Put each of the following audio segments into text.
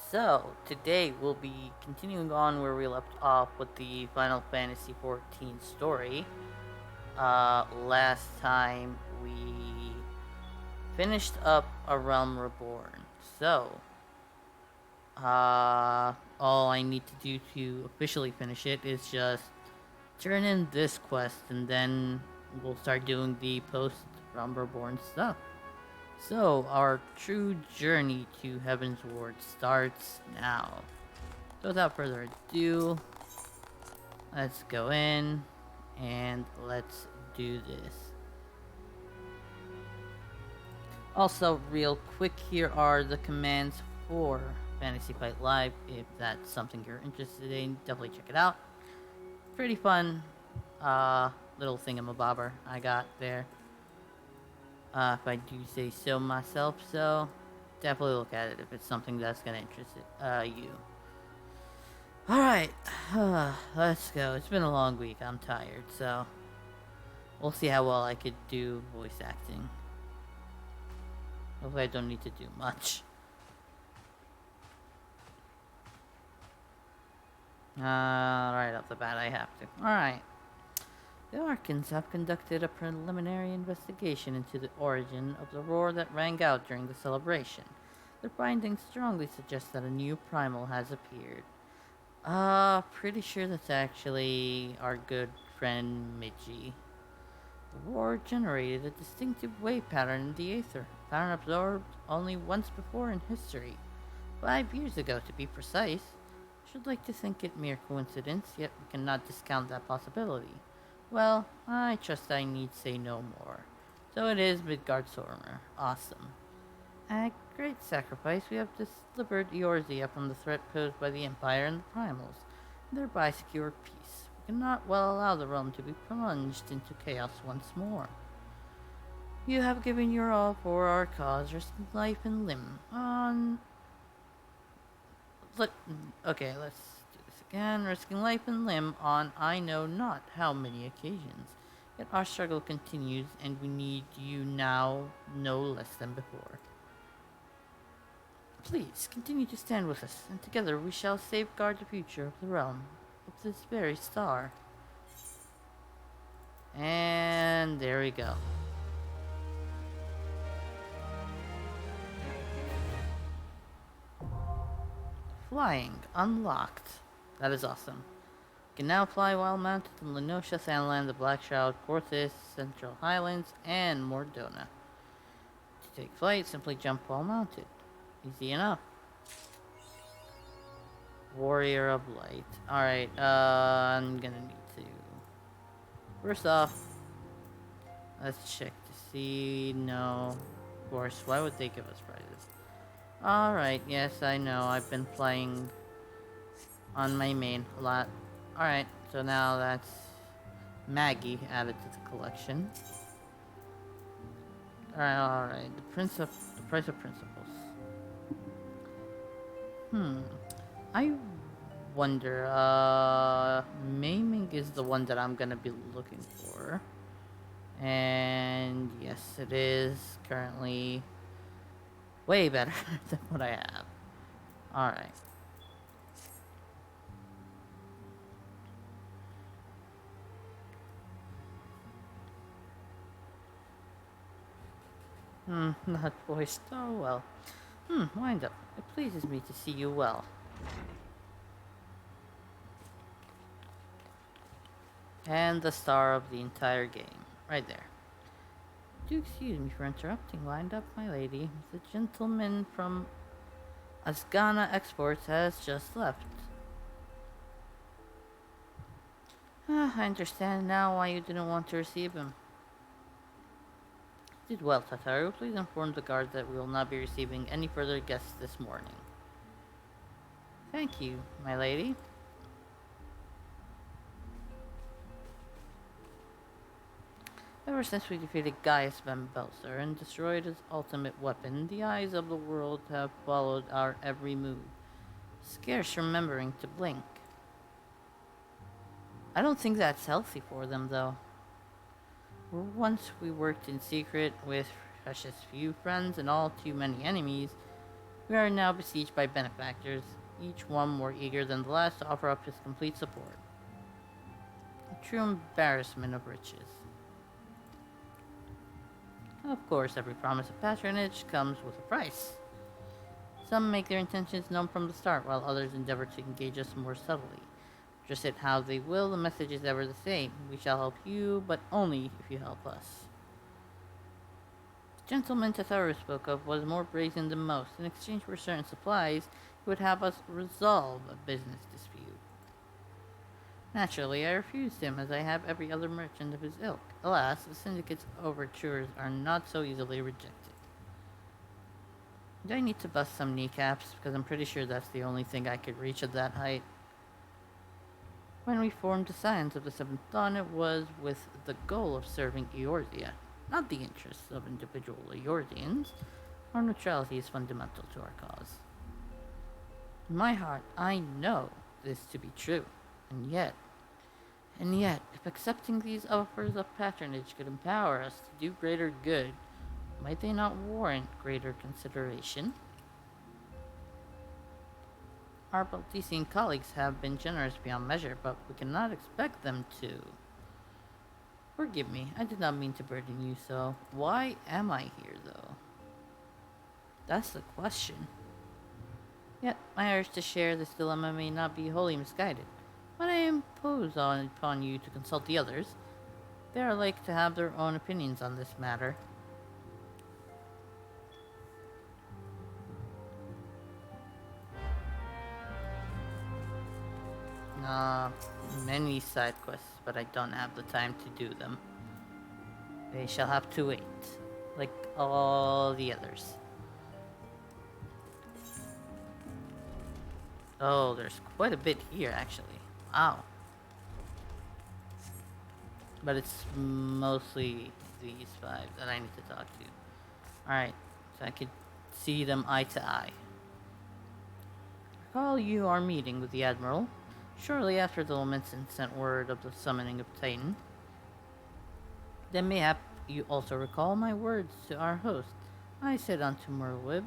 So, today we'll be continuing on where we left off with the Final Fantasy XIV story. Last time we finished up A Realm Reborn. So, all I need to do to officially finish it is just turn in this quest and then we'll start doing the post Realm Reborn stuff. So, our true journey to Heavensward starts now. So without further ado, let's go in and let's do this. Also, real quick, here are the commands for Fantasy Fight Live. If that's something you're interested in, definitely check it out. Pretty fun little thingamabobber I got there. If I do say so myself, so definitely look at it if it's something that's gonna interest you. Alright, let's go. It's been a long week, I'm tired, so we'll see how well I could do voice acting. Hopefully I don't need to do much. Right off the bat I have to. Alright. The Arkans have conducted a preliminary investigation into the origin of the roar that rang out during the celebration. Their findings strongly suggest that a new primal has appeared. Pretty sure that's actually our good friend Midgie. The roar generated a distinctive wave pattern in the aether, a pattern observed only once before in history. 5 years ago, to be precise. Should like to think it mere coincidence, yet we cannot discount that possibility. Well, I trust I need say no more. So it is Midgard Sormer. Awesome. At great sacrifice, we have delivered Eorzea from the threat posed by the Empire and the Primals, and thereby secured peace. We cannot well allow the realm to be plunged into chaos once more. You have given your all for our cause, risking life and limb. Okay, let's do this again. Risking life and limb on I know not how many occasions. Yet our struggle continues, and we need you now no less than before. Please, continue to stand with us, and together we shall safeguard the future of the realm, of this very star. And there we go. Flying unlocked. That is awesome. You can now fly while mounted in Lenosha, Sandland, the Black Shroud, Corthus, Central Highlands, and Mordona. To take flight, simply jump while mounted. Easy enough. Warrior of Light. Alright, I'm gonna need to... First off, let's check to see... No. Of course, why would they give us prizes? Alright, yes, I know. I've been playing on my main a lot. Alright, so now that's Maggie added to the collection. Alright, the price of principles. I wonder, maiming is the one that I'm gonna be looking for. And yes, it is currently way better than what I have. Alright. Not voiced. Oh well. Wind up. It pleases me to see you well. And the star of the entire game. Right there. Do excuse me for interrupting. Wind up, my lady. The gentleman from Asgana Exports has just left. I understand now why you didn't want to receive him. Did well, Tataru. Please inform the guard that we will not be receiving any further guests this morning. Thank you, my lady. Ever since we defeated Gaius Van Belser and destroyed his ultimate weapon, the eyes of the world have followed our every move, scarce remembering to blink. I don't think that's healthy for them, though. Once we worked in secret with precious few friends and all too many enemies, We are now besieged by benefactors, each one more eager than the last to offer up his complete support. A true embarrassment of riches. Of course, every promise of patronage comes with a price. Some make their intentions known from the start, while others endeavor to engage us more subtly. Dress it how they will, the message is ever the same. We shall help you, but only if you help us. The gentleman Tataru spoke of was more brazen than most. In exchange for certain supplies, he would have us resolve a business dispute. Naturally, I refused him, as I have every other merchant of his ilk. Alas, the syndicate's overtures are not so easily rejected. Do I need to bust some kneecaps? Because I'm pretty sure that's the only thing I could reach at that height. When we formed the Scions of the Seventh Dawn, it was with the goal of serving Eorzea, not the interests of individual Eorzeans. Our neutrality is fundamental to our cause. In my heart, I know this to be true. And yet, if accepting these offers of patronage could empower us to do greater good, might they not warrant greater consideration? Our Baltesian colleagues have been generous beyond measure, but we cannot expect them to. Forgive me, I did not mean to burden you so. Why am I here, though? That's the question. Yet, my urge to share this dilemma may not be wholly misguided. When I impose upon you to consult the others, they are like to have their own opinions on this matter. Many side quests, but I don't have the time to do them. They shall have to wait, like all the others. Oh, there's quite a bit here, actually. Wow. But it's mostly these 5 that I need to talk to. Alright, so I could see them eye to eye. Recall you are meeting with the Admiral shortly after the Lamentin sent word of the summoning of Titan. Then mayhap you also recall my words to our host. I said unto Merlwyb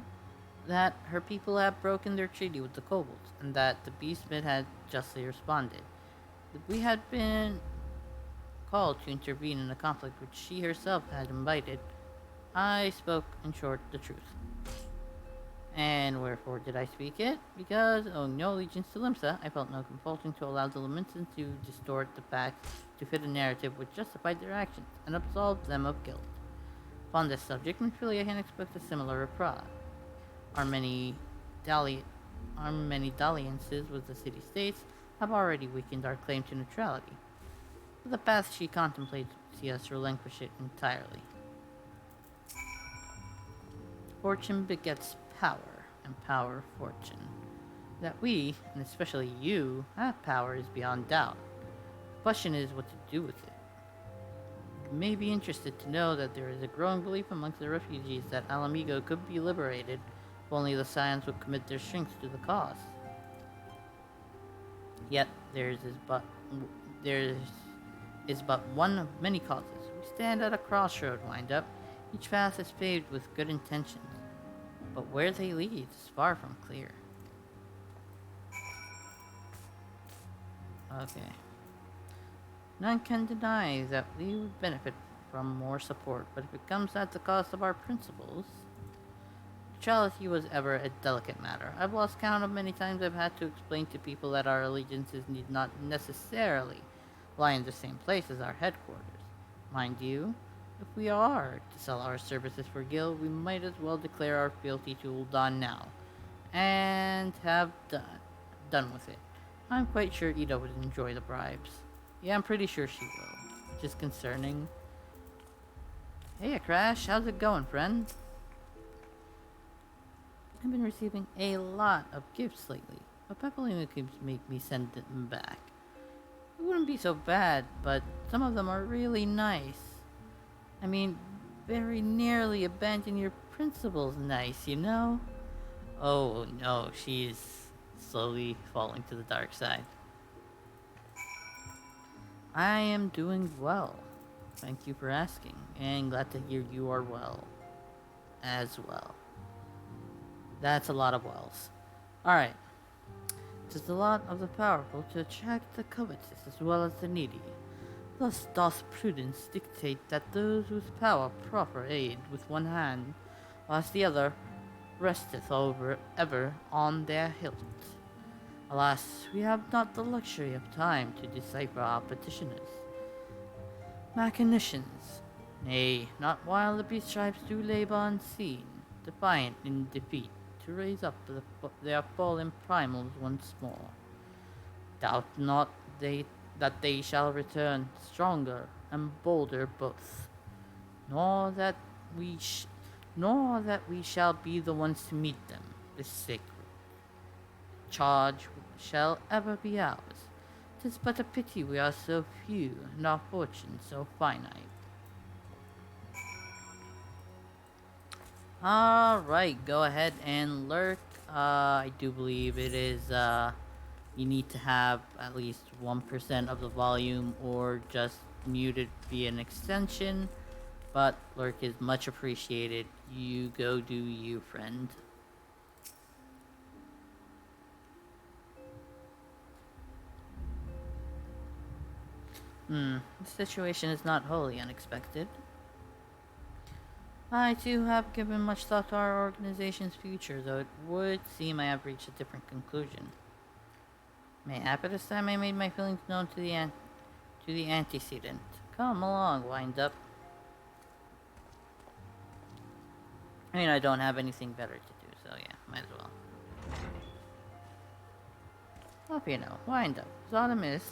that her people had broken their treaty with the kobolds, and that the beastmid had justly responded. That we had been called to intervene in a conflict which she herself had invited. I spoke, in short, the truth. And wherefore did I speak it? Because, owing no allegiance to Limsa, I felt no compulsion to allow the Lamentans to distort the facts to fit a narrative which justified their actions, and absolved them of guilt. Upon this subject, Minfilia can expect a similar reply. Our many dalliances with the city-states have already weakened our claim to neutrality. The path she contemplates would see us relinquish it entirely. Fortune begets power, and power fortune. That we, and especially you, have power is beyond doubt. The question is what to do with it. You may be interested to know that there is a growing belief amongst the refugees that Alamigo could be liberated if only the Scions would commit their strength to the cause. Yet there is but one of many causes. We stand at a crossroad, wind up. Each path is paved with good intentions, but where they lead is far from clear. Okay. None can deny that we would benefit from more support, but if it comes at the cost of our principles... Neutrality was ever a delicate matter. I've lost count of many times I've had to explain to people that our allegiances need not necessarily lie in the same place as our headquarters. Mind you, if we are to sell our services for gil, we might as well declare our fealty to Ul'dan now, and have done with it. I'm quite sure Ida would enjoy the bribes. Yeah, I'm pretty sure she will. Which is concerning. Hey, Crash, how's it going, friend? I've been receiving a lot of gifts lately, but Peppalina keeps make me send them back. It wouldn't be so bad, but some of them are really nice. I mean, very nearly abandon your principles nice, you know? Oh no, she's slowly falling to the dark side. I am doing well. Thank you for asking, and glad to hear you are well as well. That's a lot of wells. Alright. It is the lot of the powerful to attract the covetous as well as the needy. Thus doth prudence dictate that those with power proffer aid with one hand, whilst the other resteth over ever on their hilt. Alas, we have not the luxury of time to decipher our petitioners' machinations. Nay, not while the beast tribes do labor unseen, defiant in defeat, to raise up their fallen primals once more. Doubt not that they shall return stronger and bolder both, nor that we shall be the ones to meet them. This sacred charge shall ever be ours. 'Tis but a pity we are so few, and our fortune so finite. Alright, go ahead and lurk. I do believe it is, you need to have at least 1% of the volume or just muted via an extension. But lurk is much appreciated. You go do you, friend. The situation is not wholly unexpected. I too have given much thought to our organization's future, though it would seem I have reached a different conclusion. Mayhap at this time I made my feelings known to the antecedent. Come along, wind up. I mean, I don't have anything better to do, so yeah, might as well. Hope you know, wind up. Zodamis,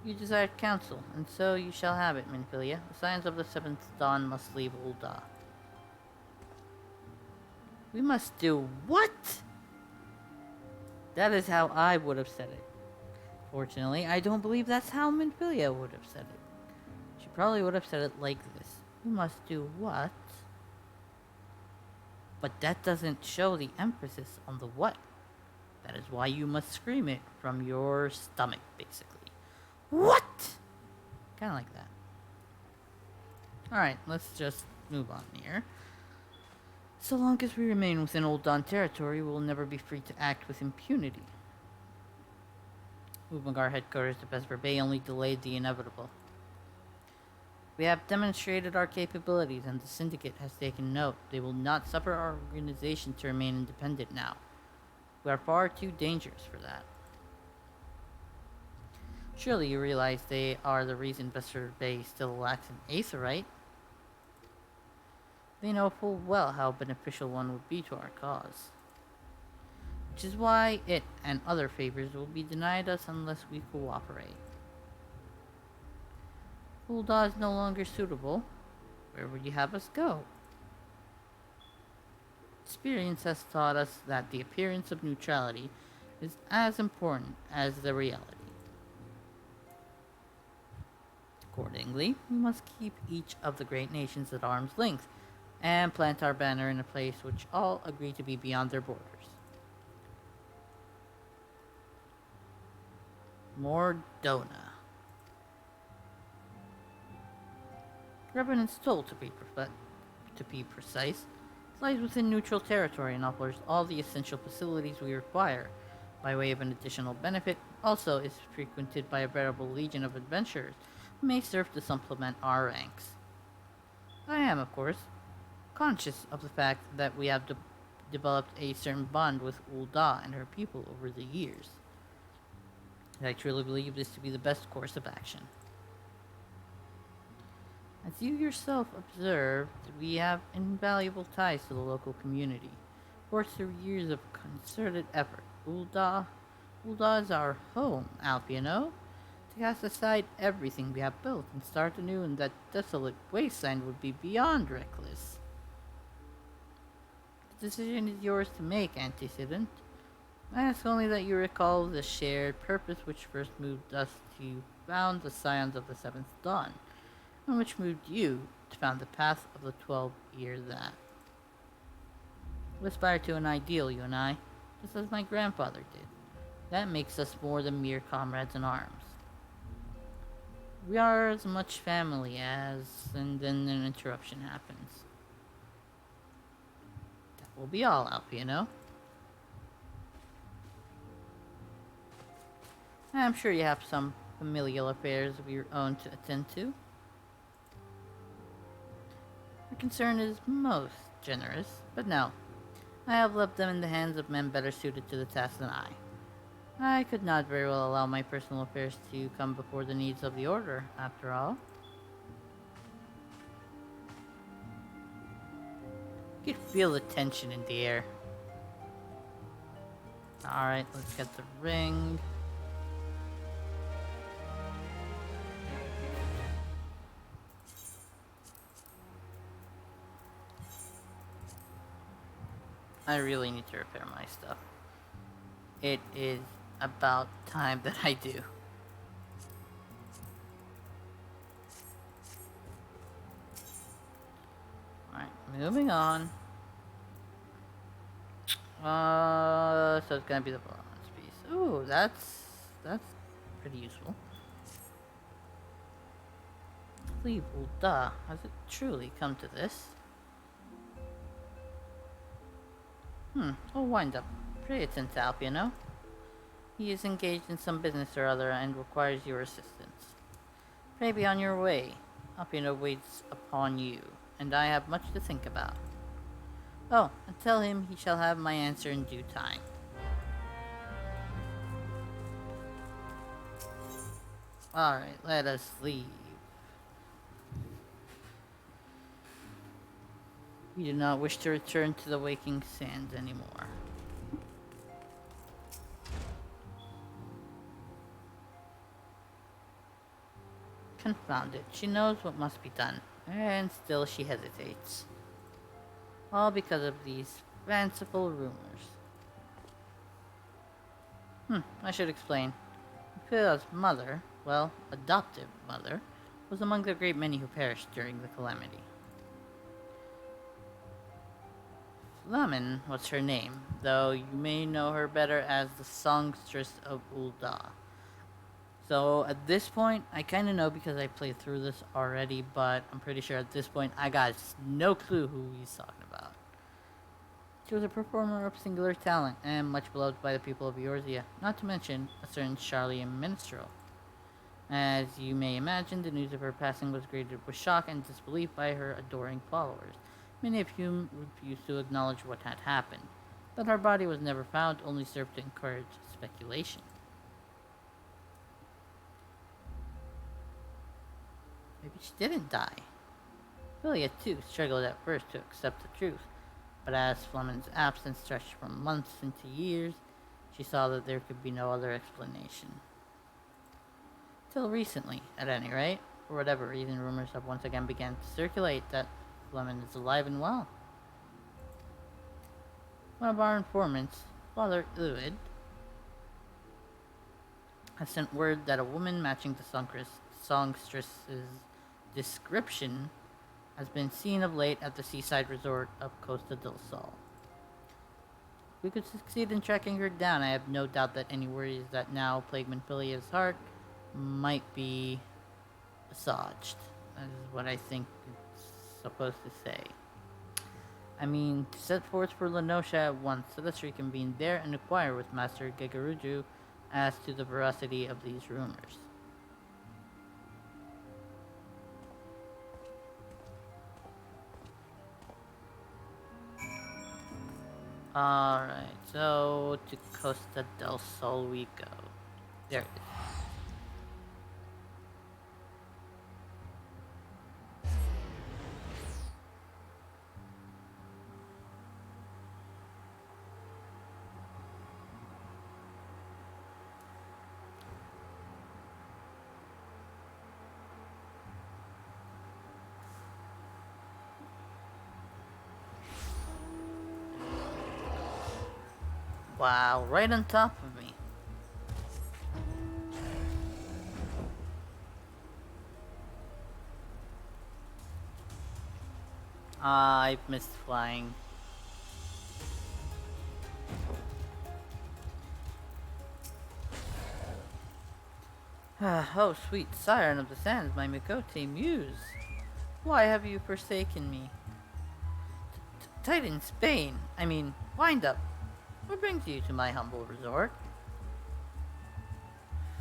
you desired counsel, and so you shall have it, Minfilia. The Scions of the Seventh Dawn must leave Ul'dah. We must do what? That is how I would have said it. Fortunately, I don't believe that's how Minfilia would have said it. She probably would have said it like this. We must do what? But that doesn't show the emphasis on the what. That is why you must scream it from your stomach, basically. What? Kind of like that. Alright, let's just move on here. So long as we remain within Ul'dah territory, we will never be free to act with impunity. Moving our headquarters to Vesper Bay only delayed the inevitable. We have demonstrated our capabilities, and the Syndicate has taken note. They will not suffer our organization to remain independent now. We are far too dangerous for that. Surely you realize they are the reason Vesper Bay still lacks an Aetherite. They know full well how beneficial one would be to our cause. Which is why it and other favors will be denied us unless we cooperate. Ul'dah is no longer suitable. Where would you have us go? Experience has taught us that the appearance of neutrality is as important as the reality. Accordingly, we must keep each of the great nations at arm's length and plant our banner in a place which all agree to be beyond their borders. Mordona. Revenant's Toll, to be precise, lies within neutral territory and offers all the essential facilities we require. By way of an additional benefit, also is frequented by a veritable legion of adventurers who may serve to supplement our ranks. I am, of course, conscious of the fact that we have developed a certain bond with Ul'dah and her people over the years. I truly believe this to be the best course of action. As you yourself observed, we have invaluable ties to the local community, forged through years of concerted effort. Ul'dah is our home, Alpiano. To cast aside everything we have built and start anew in that desolate wasteland would be beyond reckless. The decision is yours to make, Antecedent. I ask only that you recall the shared purpose which first moved us to found the Scions of the Seventh Dawn, and which moved you to found the Path of the 12-Year That. We aspire to an ideal, you and I, just as my grandfather did. That makes us more than mere comrades in arms. We are as much family as... And then an interruption happens. we'll be all help, you know? I'm sure you have some familial affairs of your own to attend to. Your concern is most generous, but no. I have left them in the hands of men better suited to the task than I. I could not very well allow my personal affairs to come before the needs of the Order, after all. You could feel the tension in the air. Alright, let's get the ring. I really need to repair my stuff. It is about time that I do. Alright, moving on. So it's gonna be the bronze piece. Ooh, that's pretty useful. Duh, has it truly come to this? We'll wind up pretty attentive to Alp, you know? He is engaged in some business or other and requires your assistance. Pray be on your way. Alpino waits upon you, and I have much to think about. Oh, and tell him he shall have my answer in due time. Alright, let us leave. We do not wish to return to the waking sands anymore. Confound it, she knows what must be done, and still she hesitates. All because of these fanciful rumors. I should explain. Phila's mother, well, adoptive mother, was among the great many who perished during the calamity. Flamen was her name, though you may know her better as the songstress of Ul'dah. So at this point, I kind of know because I played through this already, but I'm pretty sure at this point I got no clue who he's talking about. She was a performer of singular talent and much beloved by the people of Eorzea, not to mention a certain Charlian minstrel. As you may imagine, the news of her passing was greeted with shock and disbelief by her adoring followers, many of whom refused to acknowledge what had happened. That her body was never found only served to encourage speculation. Maybe she didn't die. Philia, too, struggled at first to accept the truth, but as Flemen's absence stretched from months into years, she saw that there could be no other explanation. Till recently, at any rate, for whatever reason, rumors have once again begun to circulate that Flemen is alive and well. One of our informants, Father Uid, has sent word that a woman matching the songstress's description has been seen of late at the seaside resort of Costa del Sol. If we could succeed in tracking her down, I have no doubt that any worries that now plague Philia's heart might be assuaged. That is what I think it's supposed to say. I mean, to set forth for Lenosha at once, so let's reconvene there and inquire with Master Gegaruju as to the veracity of these rumors. Alright, so to Costa del Sol we go. There it is. Wow, right on top of me. I've missed flying. Oh, sweet siren of the sands, my Mikote muse. Why have you forsaken me? Titan Spain. I mean, wind up. What brings you to my humble resort?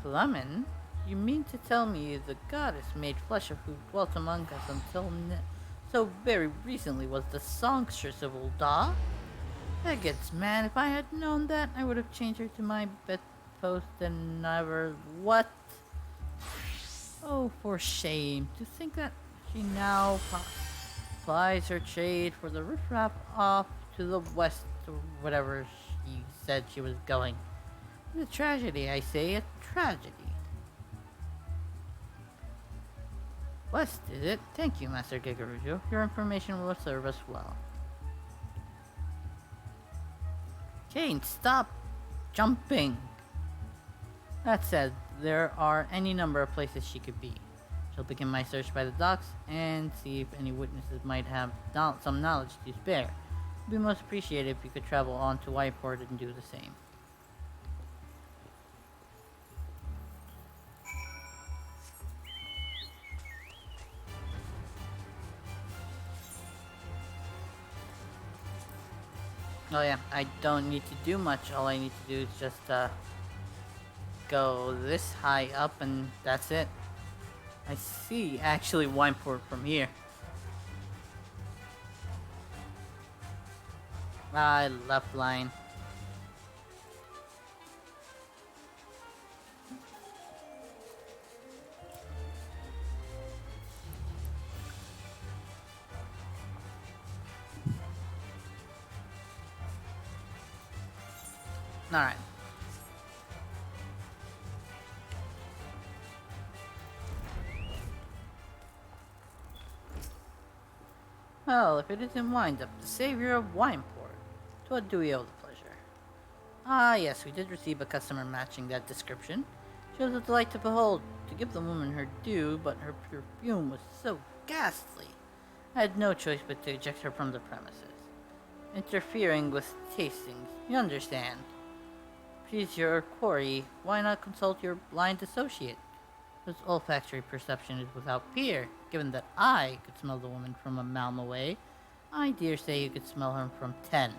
Flemen? You mean to tell me the goddess made flesh of who dwelt among us until so very recently was the songstress of Ul'dah? Agates, man, if I had known that, I would have changed her to my bedpost and never... What? Oh, for shame. To think that she now plies her trade for the riffraff off to the west or whatever she said she was going. It's a tragedy, I say, a tragedy. West, is it? Thank you, Master Gigarujo. Your information will serve us well. Jane, stop jumping! That said, there are any number of places she could be. She'll begin my search by the docks and see if any witnesses might have some knowledge to spare. It would be most appreciated if you could travel on to Whiteport and do the same. Oh yeah, I don't need to do much. All I need to do is just go this high up and that's it. I see actually Wineport from here. Ah, left line. Alright. Well, if it isn't Windup, the savior of Wineport, to what do we owe the pleasure? Ah, yes, we did receive a customer matching that description. She was a delight to behold, to give the woman her due, but her perfume was so ghastly. I had no choice but to eject her from the premises. Interfering with tastings, you understand. She's your quarry, why not consult your blind associate? Whose olfactory perception is without peer. Given that I could smell the woman from a mile away, I dare say you could smell her from 10.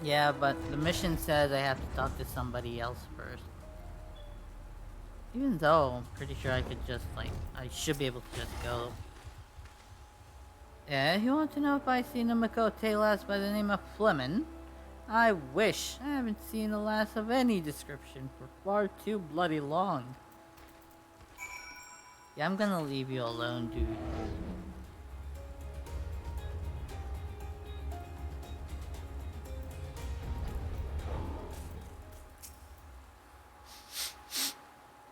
Yeah, but the mission says I have to talk to somebody else first. Even though, I'm pretty sure I could just, I should be able to just go. Yeah, you want to know if I've seen a Makote lass by the name of Flemen? I wish. I haven't seen a lass of any description for far too bloody long. Yeah, I'm gonna leave you alone, dude.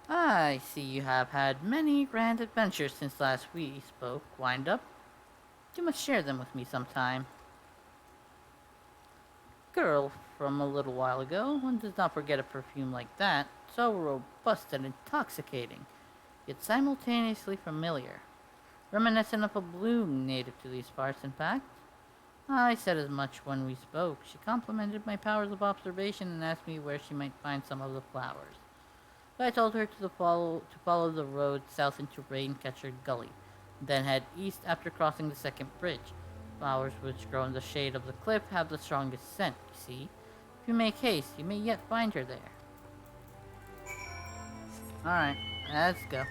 I see you have had many grand adventures since last we spoke, Windup. You must share them with me sometime. Girl from a little while ago, one does not forget a perfume like that, so robust and intoxicating, yet simultaneously familiar. Reminiscent of a bloom native to these parts, in fact. I said as much when we spoke. She complimented my powers of observation and asked me where she might find some of the flowers. So I told her to follow the road south into Raincatcher Gully, then head east after crossing the second bridge. Flowers which grow in the shade of the cliff have the strongest scent, you see. If you make haste, you may yet find her there. Alright, let's go.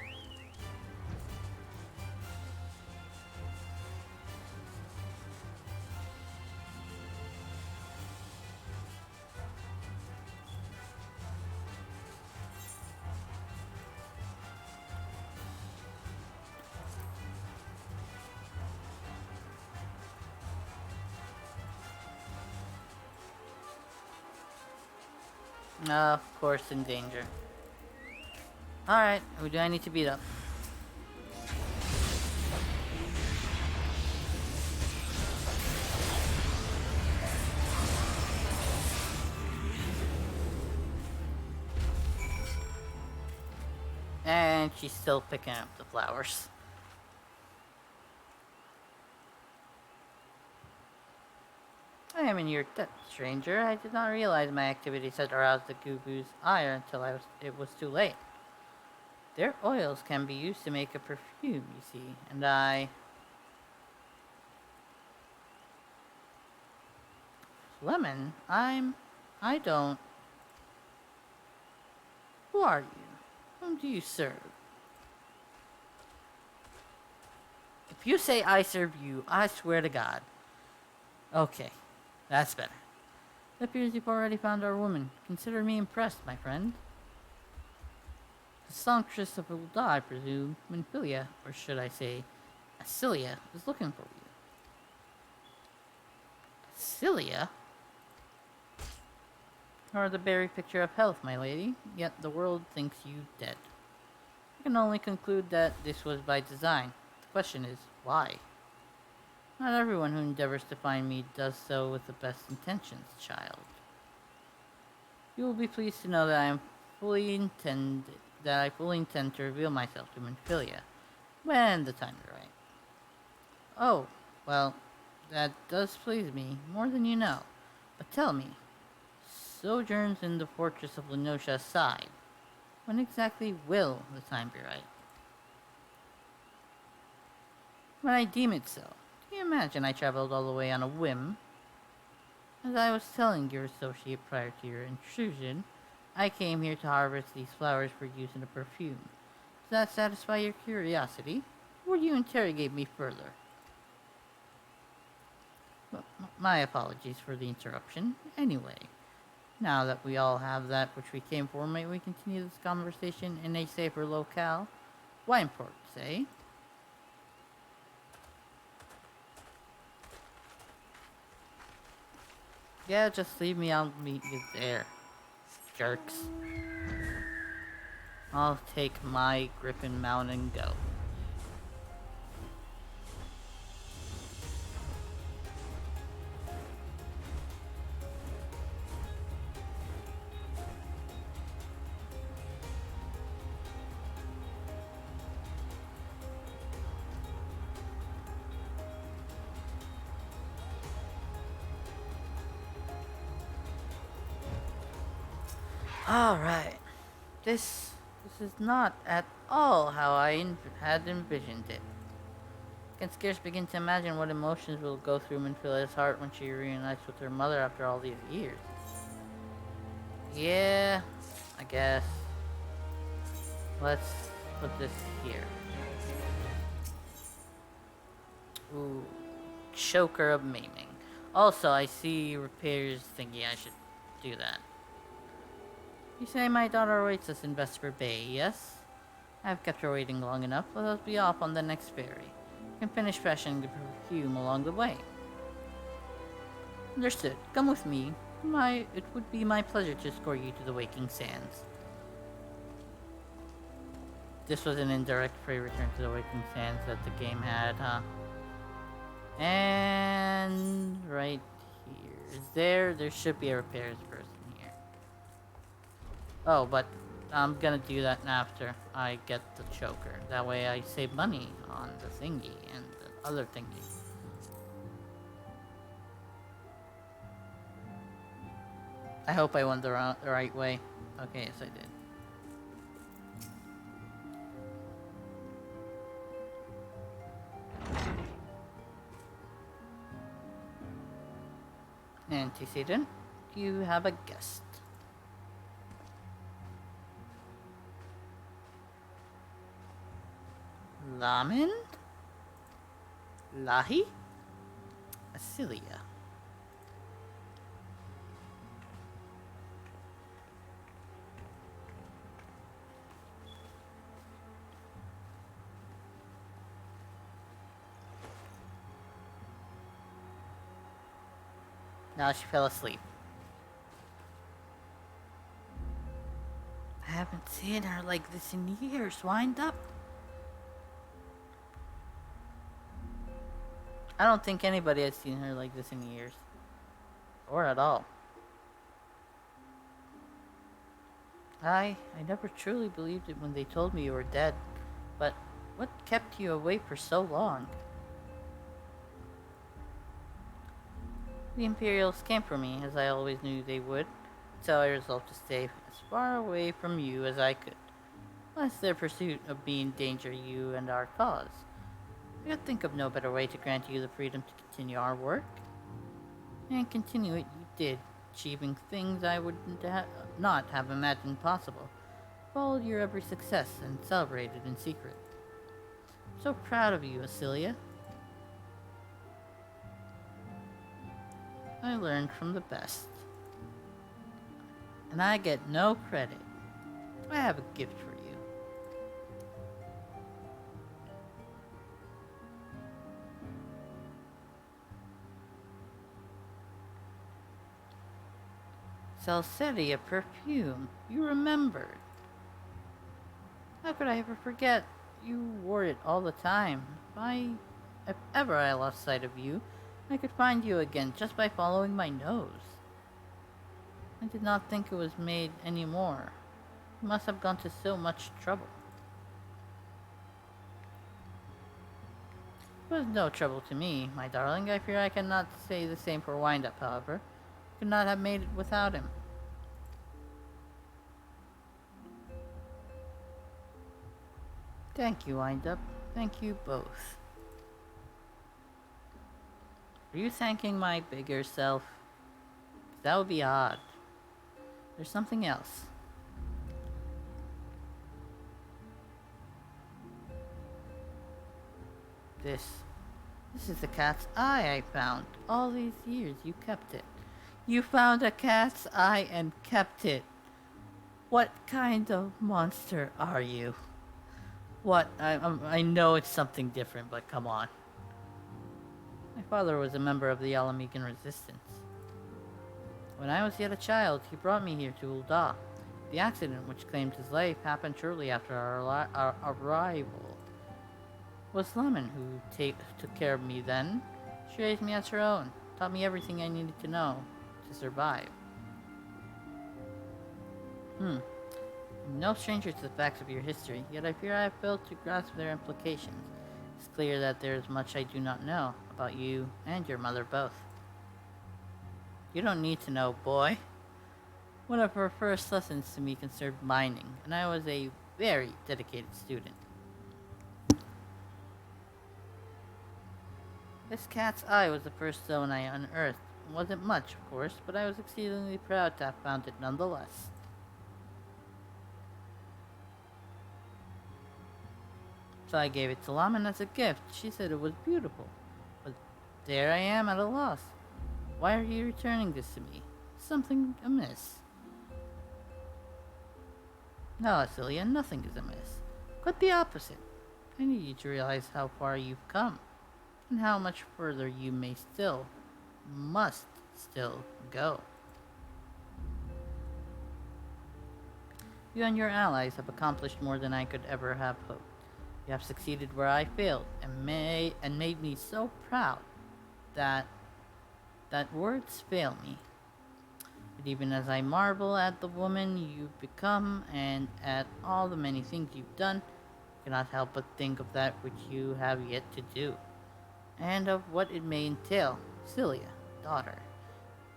Of course, in danger. Alright, who do I need to beat up? And she's still picking up the flowers. I am in your debt, stranger. I did not realize my activities had aroused the Gugu's ire until it was too late. Their oils can be used to make a perfume, you see, and I... Lemon, I don't... Who are you? Whom do you serve? If you say I serve you, I swear to God. Okay, that's better. It appears you've already found our woman. Consider me impressed, my friend. The songstress of Ulda, I presume, Minfilia, or should I say, Acilia, is looking for you. Acilia? You are the very picture of health, my lady, yet the world thinks you dead. I can only conclude that this was by design. The question is, why? Not everyone who endeavors to find me does so with the best intentions, child. You will be pleased to know that I fully intend to reveal myself to Minfilia when the time is right. Oh, well, that does please me more than you know. But tell me, sojourns in the fortress of Lenosha aside, when exactly will the time be right? When I deem it so. Do you imagine I traveled all the way on a whim? As I was telling your associate prior to your intrusion, I came here to harvest these flowers for use in a perfume. Does that satisfy your curiosity? Or will you interrogate me further? Well, my apologies for the interruption. Anyway, now that we all have that which we came for, may we continue this conversation in a safer locale? Wineport, say? Yeah, just leave me, I'll meet you there. Jerks. I'll take my Griffin mount and go. Alright. This is not at all how I had envisioned it. I can scarce begin to imagine what emotions will go through Minfilia's heart when she reunites with her mother after all these years. Yeah, I guess. Let's put this here. Ooh, choker of maiming. Also, I see repairs thingy. I should do that. You say my daughter awaits us in Vesper Bay, yes? I've kept her waiting long enough. Let us be off on the next ferry. You can finish fashioning the perfume along the way. Understood. Come with me. It would be my pleasure to escort you to the Waking Sands. This was an indirect free return to the Waking Sands that the game had, huh? And right here. There should be a repairs person here. Oh, but I'm gonna do that after I get the choker. That way I save money on the thingy and the other thingy. I hope I went the right way. Okay, yes I did. Antecedent, you have a guest. Lamin? Lahi? Acilia. Now she fell asleep. I haven't seen her like this in years. Wind up. I don't think anybody has seen her like this in years. Or at all. I never truly believed it when they told me you were dead. But what kept you away for so long? The Imperials came for me, as I always knew they would, so I resolved to stay as far away from you as I could, lest their pursuit of me endanger you and our cause. I could think of no better way to grant you the freedom to continue our work, and continue it you did, achieving things I would not have imagined possible. Followed your every success and celebrated in secret. So proud of you, Acilia. I learned from the best. And I get no credit. I have a gift for you. Salsedia perfume. You remembered. How could I ever forget? You wore it all the time. If ever I lost sight of you, I could find you again just by following my nose. I did not think it was made any more. You must have gone to so much trouble. It was no trouble to me, my darling. I fear I cannot say the same for Wind-Up, however. I could not have made it without him. Thank you, Wind-Up. Thank you both. Are you thanking my bigger self? That would be odd. There's something else. This is the cat's eye I found. All these years you kept it. You found a cat's eye and kept it. What kind of monster are you? What? I know it's something different, but come on. My father was a member of the Alamegan Resistance. When I was yet a child, he brought me here to Ul'dah. The accident which claimed his life happened shortly after our arrival. It was Lemon who took care of me then. She raised me as her own, taught me everything I needed to know to survive. I'm no stranger to the facts of your history, yet I fear I have failed to grasp their implications. It's clear that there is much I do not know about you and your mother both. You don't need to know, boy. One of her first lessons to me concerned mining, and I was a very dedicated student. This cat's eye was the first stone I unearthed. It wasn't much, of course, but I was exceedingly proud to have found it nonetheless. So I gave it to Laman as a gift. She said it was beautiful. But there I am at a loss. Why are you returning this to me? Something amiss. No, Acilia, nothing is amiss. Quite the opposite. I need you to realize how far you've come, and how much further you must still go. You and your allies have accomplished more than I could ever have hoped. You have succeeded where I failed, and made me so proud that words fail me. But even as I marvel at the woman you've become, and at all the many things you've done, I cannot help but think of that which you have yet to do, and of what it may entail. Cilia, daughter,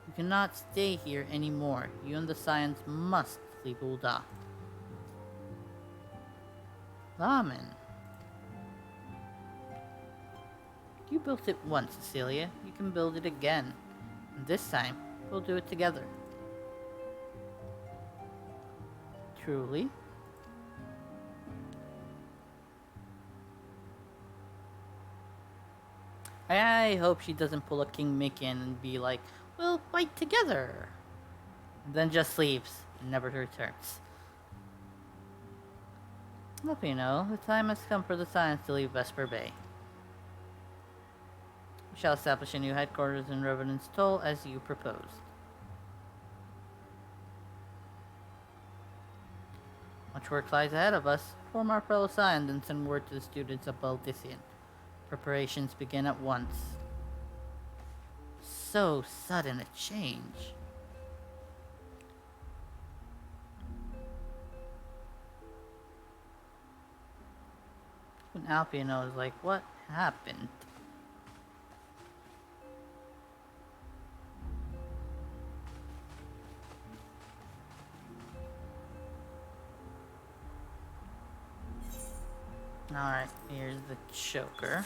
you cannot stay here anymore. You and the Scions must leave Ul'dah. Laman. You built it once, Cecilia. You can build it again. And this time, we'll do it together. Truly? I hope she doesn't pull a King Mickey and be like, we'll fight together. And then just leaves and never returns. Well, you know, the time has come for the Scions to leave Vesper Bay. We shall establish a new headquarters in Revenant's Toll as you proposed. Much work lies ahead of us. Form our fellow Scions and send word to the students of Baldissian. Preparations begin at once. So sudden a change. When Alpiano was like, what happened? Alright, here's the choker.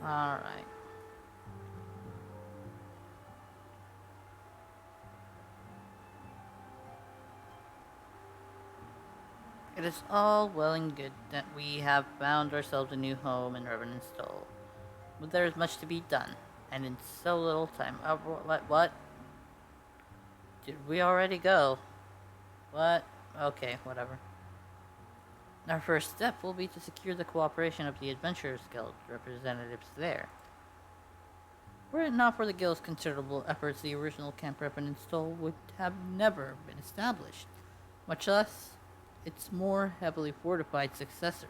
Alright. It is all well and good that we have found ourselves a new home in Revenant Stoll, but there is much to be done, and in so little time. What? Did we already go? What? Okay, whatever. Our first step will be to secure the cooperation of the Adventurers Guild representatives there. Were it not for the Guild's considerable efforts, the original Camp Revenant Stoll would have never been established, much less its more heavily fortified successor.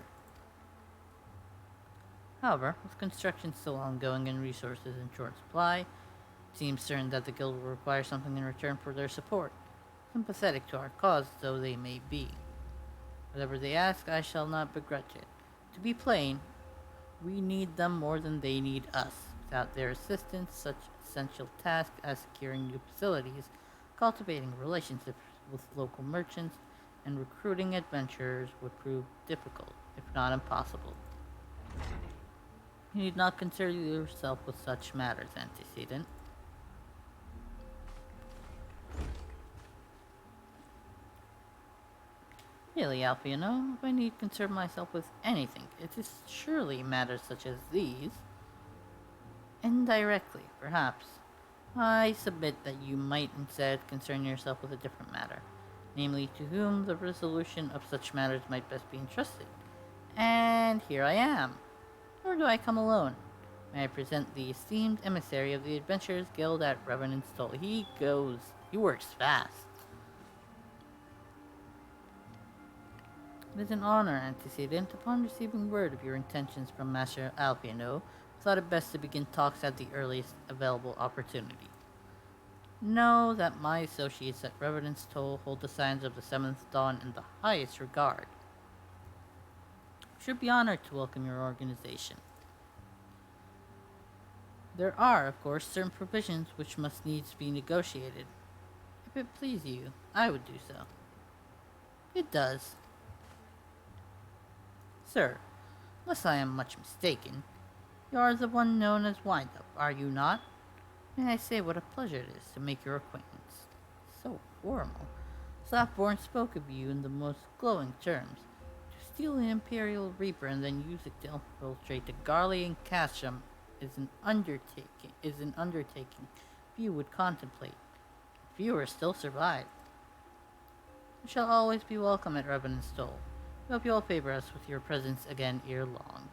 However, with construction still ongoing and resources in short supply, it seems certain that the Guild will require something in return for their support, sympathetic to our cause though they may be. Whatever they ask, I shall not begrudge it. To be plain, we need them more than they need us. Without their assistance, such essential tasks as securing new facilities, cultivating relationships with local merchants, and recruiting adventurers would prove difficult, if not impossible. You need not concern yourself with such matters, antecedent. Really, Alfiano, if I need concern myself with anything, it is surely matters such as these. Indirectly, perhaps. I submit that you might instead concern yourself with a different matter, namely to whom the resolution of such matters might best be entrusted. And here I am. Nor do I come alone. May I present the esteemed emissary of the Adventurers Guild at Revenant Stoll. He works fast. It is an honor, antecedent. Upon receiving word of your intentions from Master Alpiano, I thought it best to begin talks at the earliest available opportunity. Know that my associates at Revenant Stoll hold the signs of the Seventh Dawn in the highest regard. I should be honored to welcome your organization. There are, of course, certain provisions which must needs be negotiated. If it please you, I would do so. It does. Sir, unless I am much mistaken, you are the one known as Windup, are you not? May I say what a pleasure it is to make your acquaintance. So formal. Slackborn spoke of you in the most glowing terms. To steal the Imperial Reaper and then use it to infiltrate the Garley and Casham is an undertaking few would contemplate. Fewer still survive. You shall always be welcome at Revenant Stoll. We hope you'll favor us with your presence again ere long.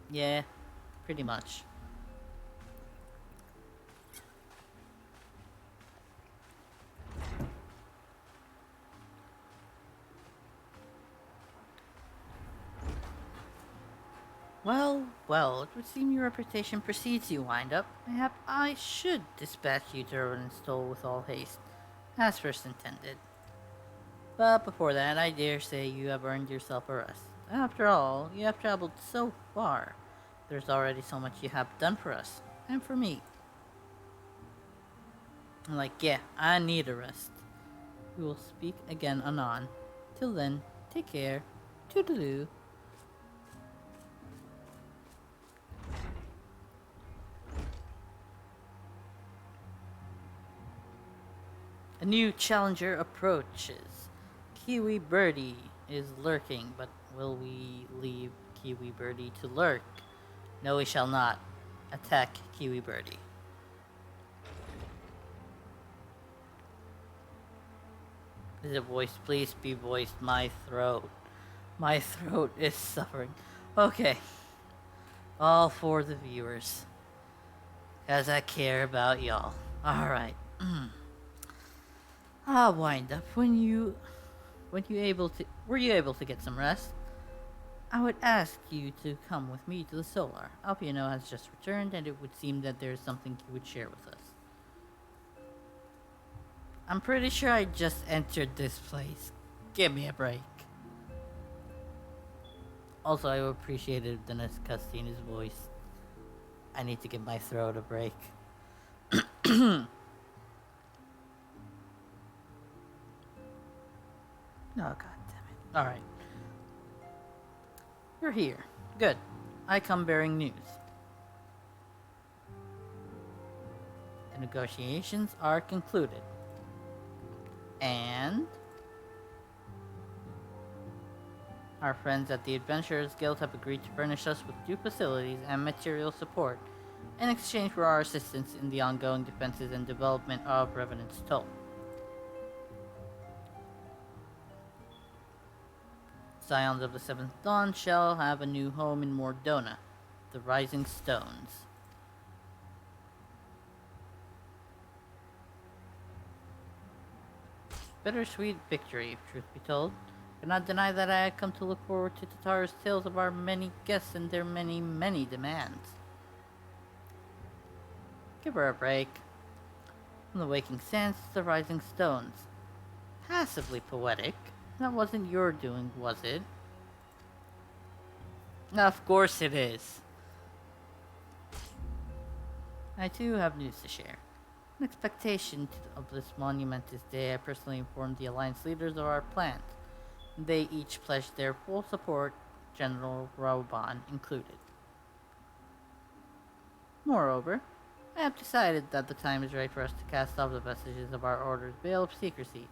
Yeah, pretty much. Well, it would seem your reputation precedes you, Windup. Mayhap I should dispatch you to Revenant Stoll with all haste, as first intended. But before that, I dare say you have earned yourself a rest. After all, you have traveled so far. There's already so much you have done for us, and for me. I'm like, yeah, I need a rest. We will speak again anon. Till then, take care. Toodaloo. A new challenger approaches. Kiwi Birdie is lurking, but will we leave Kiwi Birdie to lurk? No, we shall not. Attack Kiwi Birdie. Is it voiced? Please be voiced. My throat. My throat is suffering. Okay. All for the viewers. Cause I care about y'all. Alright. Windup, were you able to get some rest? I would ask you to come with me to the Solar. Alpiano has just returned, and it would seem that there is something he would share with us. I'm pretty sure I just entered this place. Give me a break. Also, I appreciated Dennis Castina's voice. I need to give my throat a break. Oh, god damn it. Alright. You're here. Good. I come bearing news. The negotiations are concluded. And our friends at the Adventurers Guild have agreed to furnish us with new facilities and material support in exchange for our assistance in the ongoing defenses and development of Revenant's Toll. Scions of the Seventh Dawn shall have a new home in Mordona, the Rising Stones. Bittersweet victory, if truth be told. Cannot deny that I had come to look forward to Tatara's tales of our many guests and their many, many demands. Give her a break. From the waking sands to the rising stones. Passively poetic. That wasn't your doing, was it? Of course it is. I too have news to share. In expectation of this monumentous day, I personally informed the Alliance leaders of our plans. They each pledged their full support, General Roban included. Moreover, I have decided that the time is right for us to cast off the vestiges of our order's veil of secrecy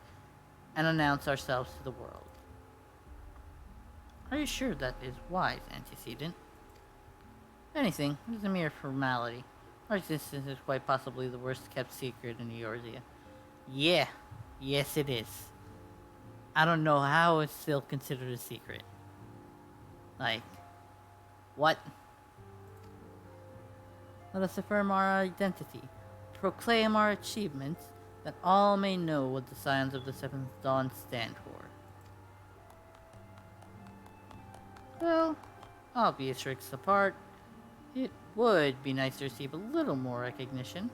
and announce ourselves to the world. Are you sure that is wise, Antecedent? If anything, it is a mere formality. Our existence is quite possibly the worst kept secret in Eorzea. Yeah, yes it is. I don't know how it's still considered a secret. Like, what? Let us affirm our identity, proclaim our achievements, that all may know what the Scions of the Seventh Dawn stand for. Well, obvious risks apart, it would be nice to receive a little more recognition.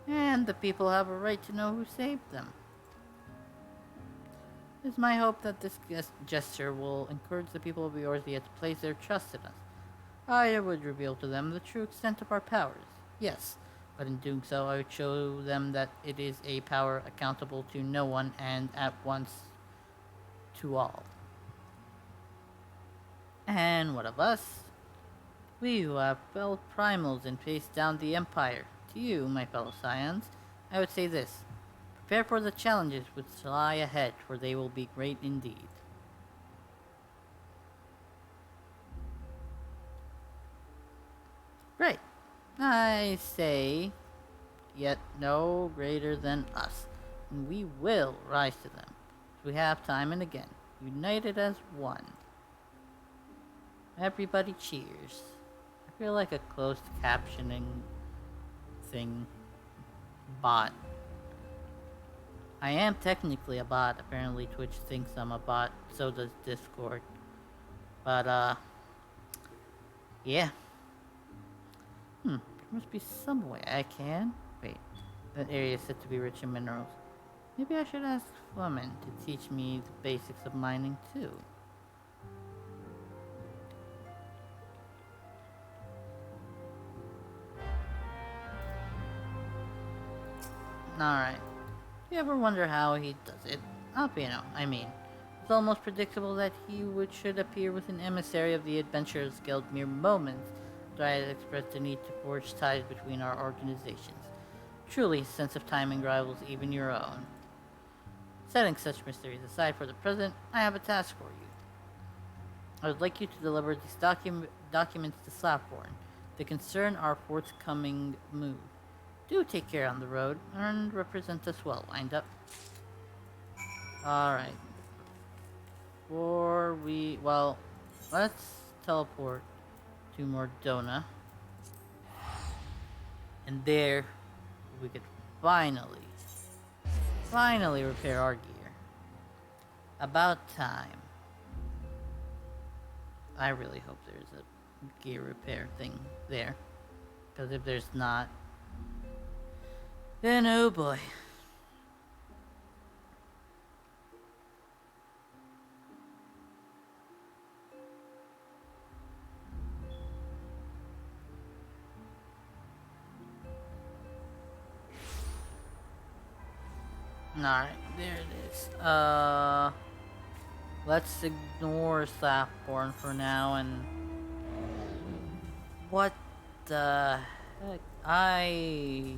And the people have a right to know who saved them. It is my hope that this gesture will encourage the people of Eorzea to place their trust in us. I would reveal to them the true extent of our powers, yes, but in doing so I would show them that it is a power accountable to no one and at once to all. And what of us? We who have felled primals and faced down the Empire. To you, my fellow Scions, I would say this. Prepare for the challenges which lie ahead, for they will be great indeed. Great. I say, yet no greater than us, and we will rise to them. We have time and again, united as one. Everybody cheers. I feel like a closed captioning thing bot. I am technically a bot. Apparently Twitch thinks I'm a bot. So does Discord. But, yeah. There must be some way I can. Wait. That area is said to be rich in minerals. Maybe I should ask Flemen to teach me the basics of mining too. Alright. You ever wonder how he does it? Alpino, I mean. It's almost predictable that he should appear with an emissary of the Adventurers Guild mere moments after I had expressed the need to forge ties between our organizations. Truly, sense of timing rivals even your own. Setting such mysteries aside for the present, I have a task for you. I would like you to deliver these documents to Slapborn. They concern our forthcoming move. Do take care on the road, and represent us well, wind up. Alright. Let's teleport to Mordona. And there, we could finally repair our gear. About time. I really hope there's a gear repair thing there. Because if there's not, then oh boy. Alright, there it is. Let's ignore Slapborn for now and What the heck? I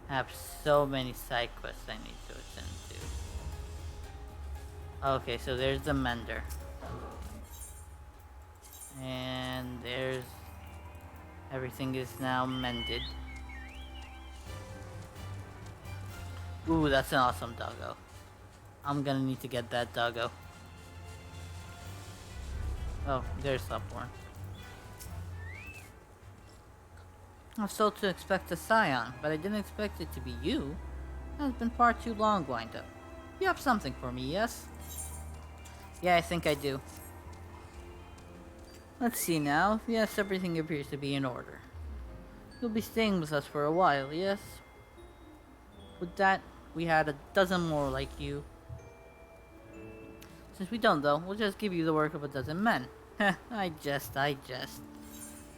have so many side quests I need to attend to. Okay, so there's the mender. And there's... everything is now mended. Ooh, that's an awesome doggo. I'm gonna need to get that doggo. Oh, there's Upborn. I was told to expect a scion, but I didn't expect it to be you. It has been far too long, Wind Up. You have something for me, yes? Yeah, I think I do. Let's see now. Yes, everything appears to be in order. You'll be staying with us for a while, yes? With that, we had a dozen more like you. Since we don't, though, we'll just give you the work of a dozen men. Heh, I jest.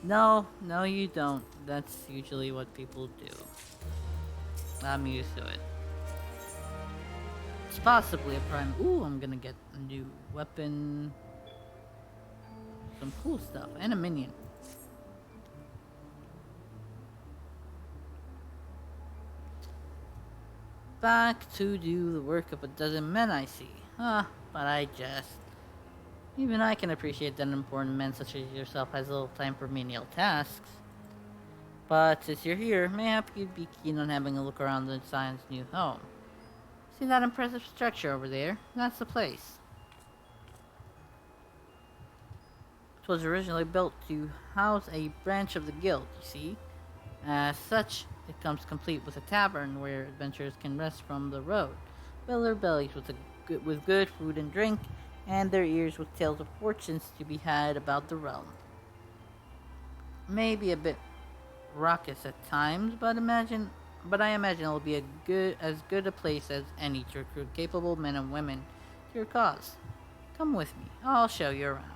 No, you don't. That's usually what people do. I'm used to it. It's possibly a prime... Ooh, I'm gonna get a new weapon. Some cool stuff. And a minion. Back to do the work of a dozen men, I see. But I jest. Even I can appreciate that important men such as yourself has little time for menial tasks. But since you're here, mayhap you'd be keen on having a look around the Zion's new home. See that impressive structure over there? That's the place. It was originally built to house a branch of the guild, you see. As such, it comes complete with a tavern where adventurers can rest from the road, fill their bellies with good food and drink, and their ears with tales of fortunes to be had about the realm. Maybe a bit raucous at times, but I imagine it'll be as good a place as any to recruit capable men and women to your cause. Come with me, I'll show you around.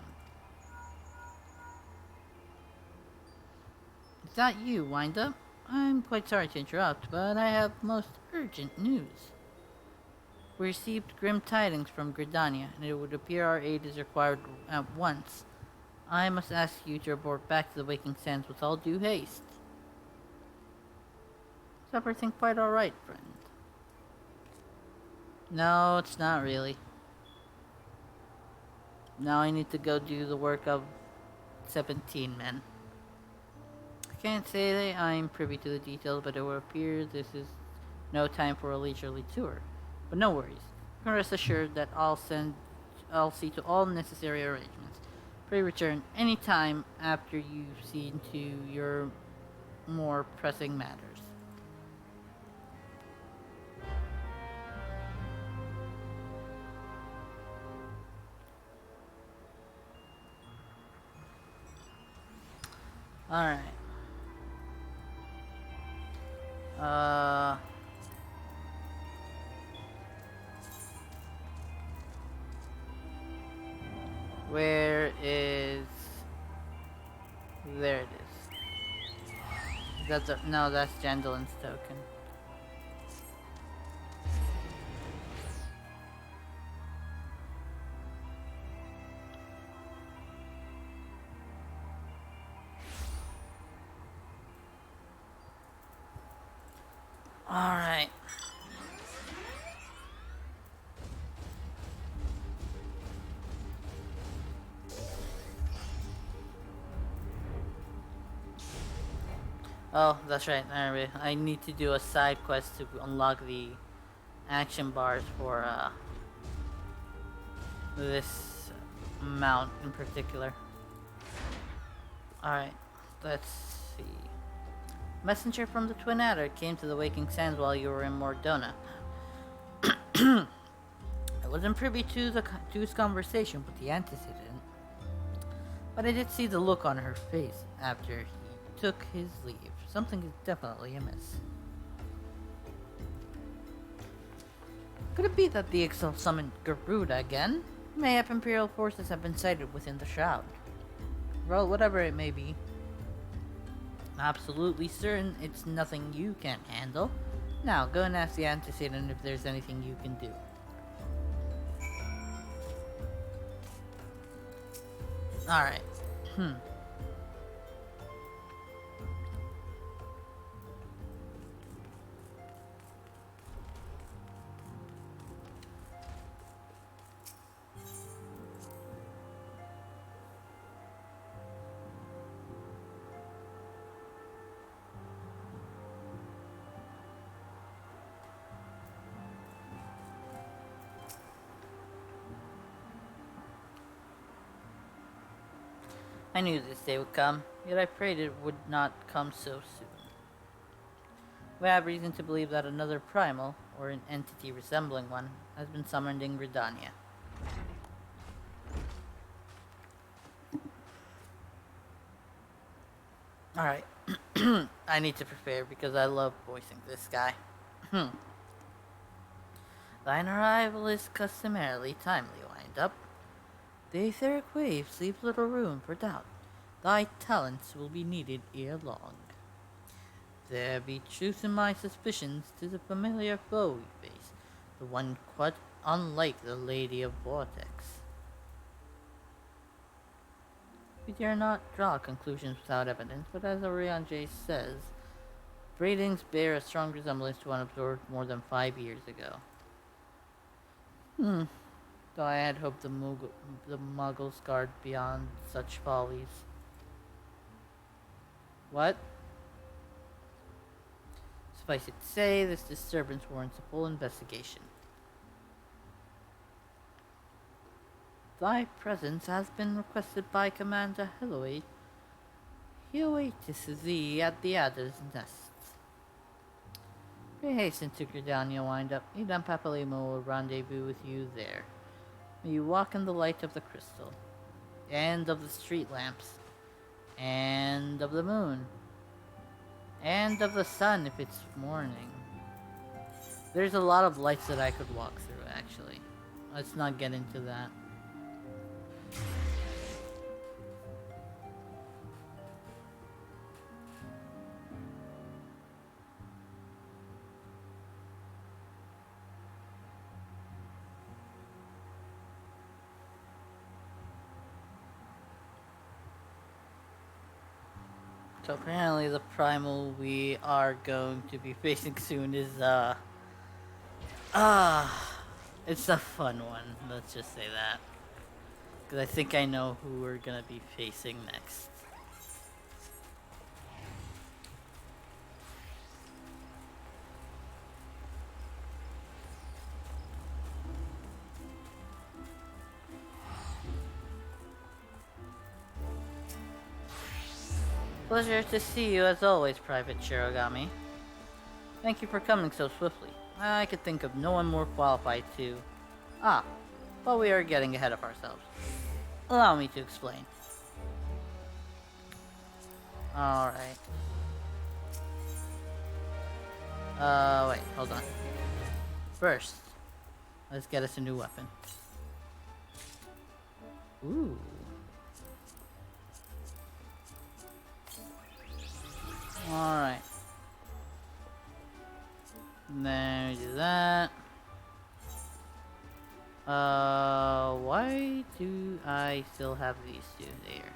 Is that you, Wind Up? I'm quite sorry to interrupt, but I have most urgent news. We received grim tidings from Gridania, and it would appear our aid is required at once. I must ask you to report back to the Waking Sands with all due haste. Is everything quite alright, friend? No, it's not really. Now I need to go do the work of 17 men. I can't say that I'm privy to the details, but it would appear this is no time for a leisurely tour. But no worries. You can rest assured that I'll see to all necessary arrangements. Pray return any time after you've seen to your more pressing matters. Alright. Where is... There it is. No, that's Jandalin's token. Alright. Oh, that's right. I need to do a side quest to unlock the action bars for this mount in particular. Alright, let's see. Messenger from the Twin Adder came to the Waking Sands while you were in Mordona. I wasn't privy to his conversation with the antecedent, but I did see the look on her face after he took his leave. Something is definitely amiss. Could it be that the Ixal summoned Garuda again? Mayhap Imperial forces have been sighted within the Shroud. Well, whatever it may be. I'm absolutely certain it's nothing you can't handle. Now, go and ask the antecedent if there's anything you can do. Alright. I knew this day would come, yet I prayed it would not come so soon. We have reason to believe that another primal, or an entity resembling one, has been summoned in Gridania. Alright. I need to prepare because I love voicing this guy. Thine arrival is customarily timely, wind up. The etheric waves leave little room for doubt. Thy talents will be needed ere long. There be truth in my suspicions, 'tis a familiar foe we face, the one quite unlike the Lady of Vortex. We dare not draw conclusions without evidence, but as Orion J. says, ratings bear a strong resemblance to one observed more than 5 years ago. Though I had hoped the Muggles guard beyond such follies. What? Suffice it to say, this disturbance warrants a full investigation. Thy presence has been requested by Commander Hilloway. He awaiteth thee at the Adder's Nest. Pray hasten to Gridania, wind up. Edam Papalimo will rendezvous with you there. May you walk in the light of the crystal, and of the street lamps, and of the moon, and of the sun if it's morning. There's a lot of lights that I could walk through, actually. Let's not get into that. So apparently the primal we are going to be facing soon is, it's a fun one, let's just say that. Because I think I know who we're gonna be facing next. Pleasure to see you as always, Private Shirogami. Thank you for coming so swiftly. I could think of no one more qualified to... but we are getting ahead of ourselves. Allow me to explain. Alright. Wait, hold on. First, let's get us a new weapon. Ooh. Alright. Then we do that. Why do I still have these two there?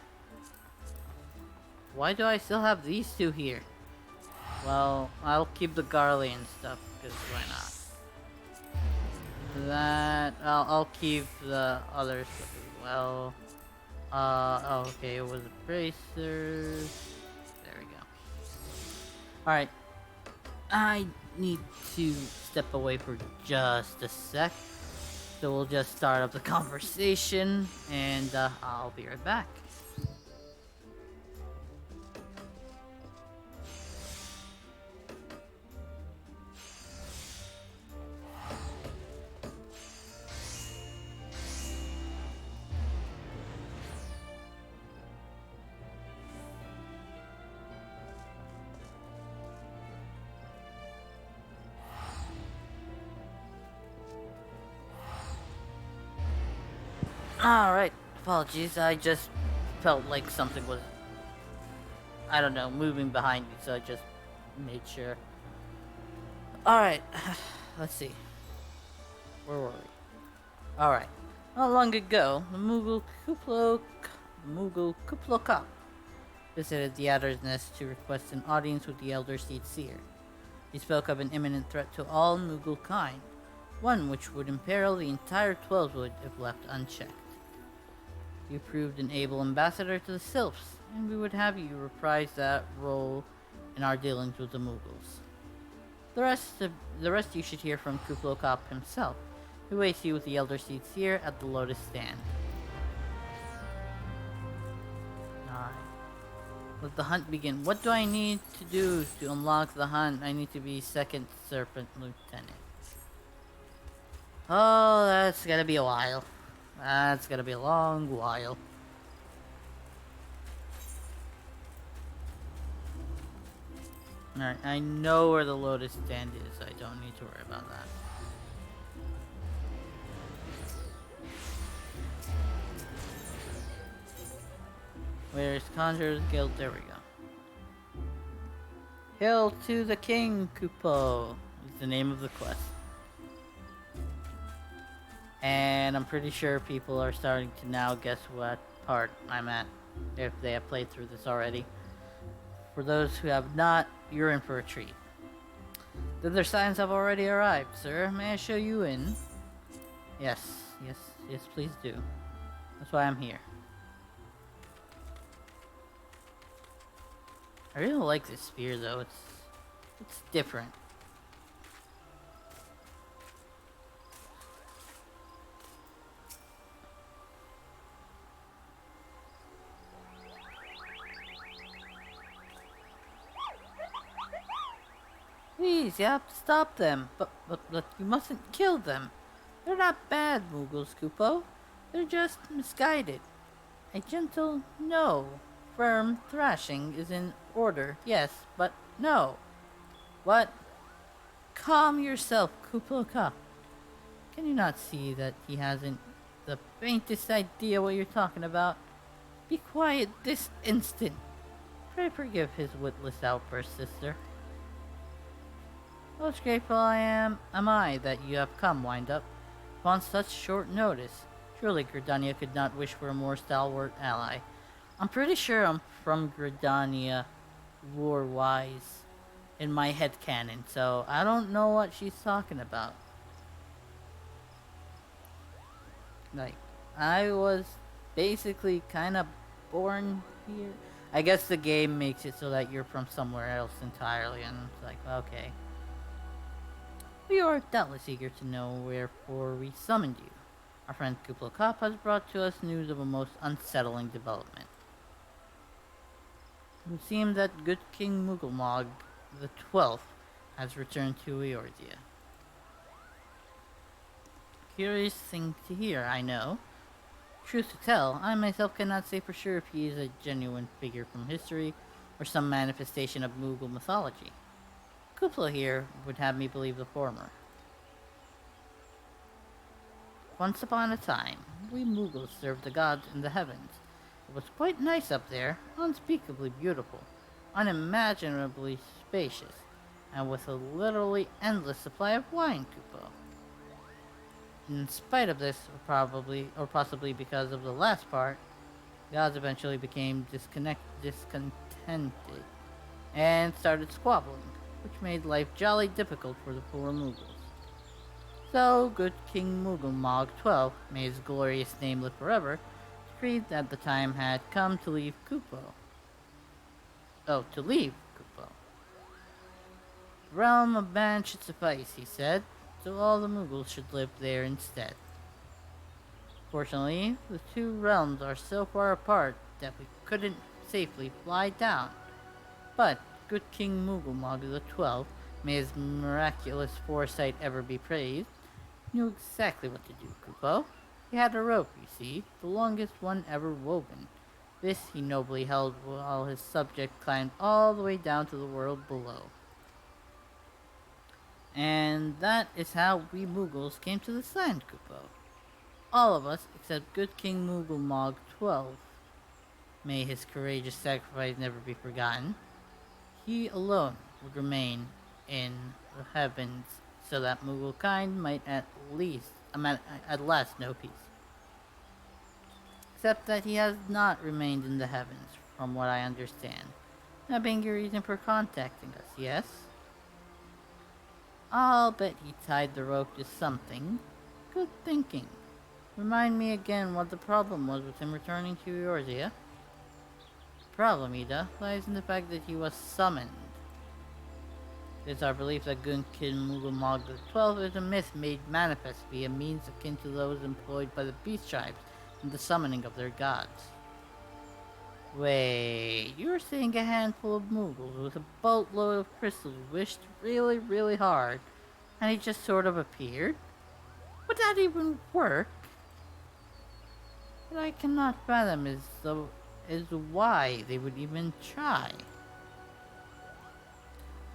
Why do I still have these two here? Well, I'll keep the Garly and stuff, because why not? That, I'll keep the other stuff as well. Okay, it was the bracers. Alright, I need to step away for just a sec, so we'll just start up the conversation, and I'll be right back. Alright, apologies, I just felt like something was, I don't know, moving behind me, so I just made sure. Alright, let's see. Where were we? Alright, not long ago, the Moogle Kuplokop visited the Adder's Nest to request an audience with the Elder Seed Seer. He spoke of an imminent threat to all Moogle kind, one which would imperil the entire Twelvewood if left unchecked. You proved an able ambassador to the Sylphs, and we would have you reprise that role in our dealings with the Moogles. The rest you should hear from Kuplokop himself, who waits you with the Elder Seed Seer at the Lotus Stand. Alright. Let the hunt begin. What do I need to do to unlock the hunt? I need to be second serpent lieutenant. Oh, that's gonna be a while. That's gonna be a long while. Alright, I know where the lotus stand is. I don't need to worry about that. Where's Conjurer's Guild? There we go. Hail to the King, Kupo is the name of the quest. And I'm pretty sure people are starting to now guess what part I'm at, if they have played through this already. For those who have not, you're in for a treat. The other signs have already arrived, sir. May I show you in? Yes, please do. That's why I'm here. I really like this spear though, it's different. Please, you have to stop them, but you mustn't kill them. They're not bad, Moogles, Kupo. They're just misguided. A gentle no. Firm thrashing is in order, yes, but no. What? Calm yourself, Kupo-ka. Can you not see that he hasn't the faintest idea what you're talking about? Be quiet this instant. Pray forgive his witless outburst, sister. Most grateful am I that you have come, Wind-Up. Upon such short notice, surely Gridania could not wish for a more stalwart ally. I'm pretty sure I'm from Gridania, lore-wise, in my headcanon, so I don't know what she's talking about. Like, I was basically kind of born here. I guess the game makes it so that you're from somewhere else entirely, and it's like, okay. We are doubtless eager to know wherefore we summoned you. Our friend Kupo-Ka has brought to us news of a most unsettling development. It would seem that good King Moogle the 12th has returned to Eorzea. Curious thing to hear, I know. Truth to tell, I myself cannot say for sure if he is a genuine figure from history or some manifestation of Moogle mythology. Kupla here would have me believe the former. Once upon a time, we Moogles served the gods in the heavens. It was quite nice up there, unspeakably beautiful, unimaginably spacious, and with a literally endless supply of wine, Kupo. In spite of this, or possibly because of the last part, gods eventually became discontented and started squabbling, which made life jolly difficult for the poor Moogles. So, good King Moogle 12, may his glorious name live forever, decreed that the time had come to leave Kupo. To leave Kupo. The realm of man should suffice, he said, so all the Moogles should live there instead. Fortunately, the two realms are so far apart that we couldn't safely fly down. But good King Moogle the 12th, may his miraculous foresight ever be praised, knew exactly what to do, Kupo. He had a rope, you see, the longest one ever woven. This he nobly held while his subject climbed all the way down to the world below. And that is how we Moogles came to this land, Kupo. All of us, except good King Moogle 12th. May his courageous sacrifice never be forgotten. He alone would remain in the heavens so that Moogle kind might at last know peace. Except that he has not remained in the heavens, from what I understand. That being your reason for contacting us, yes? I'll bet he tied the rope to something. Good thinking. Remind me again what the problem was with him returning to Eorzea. The problem, Ida, lies in the fact that he was summoned. It is our belief that Gunkin Moogle the 12th is a myth made manifest via means akin to those employed by the beast tribes in the summoning of their gods. Wait, you were saying a handful of Mughals with a boatload of crystals wished really, really hard, and he just sort of appeared? Would that even work? What I cannot fathom is why they would even try.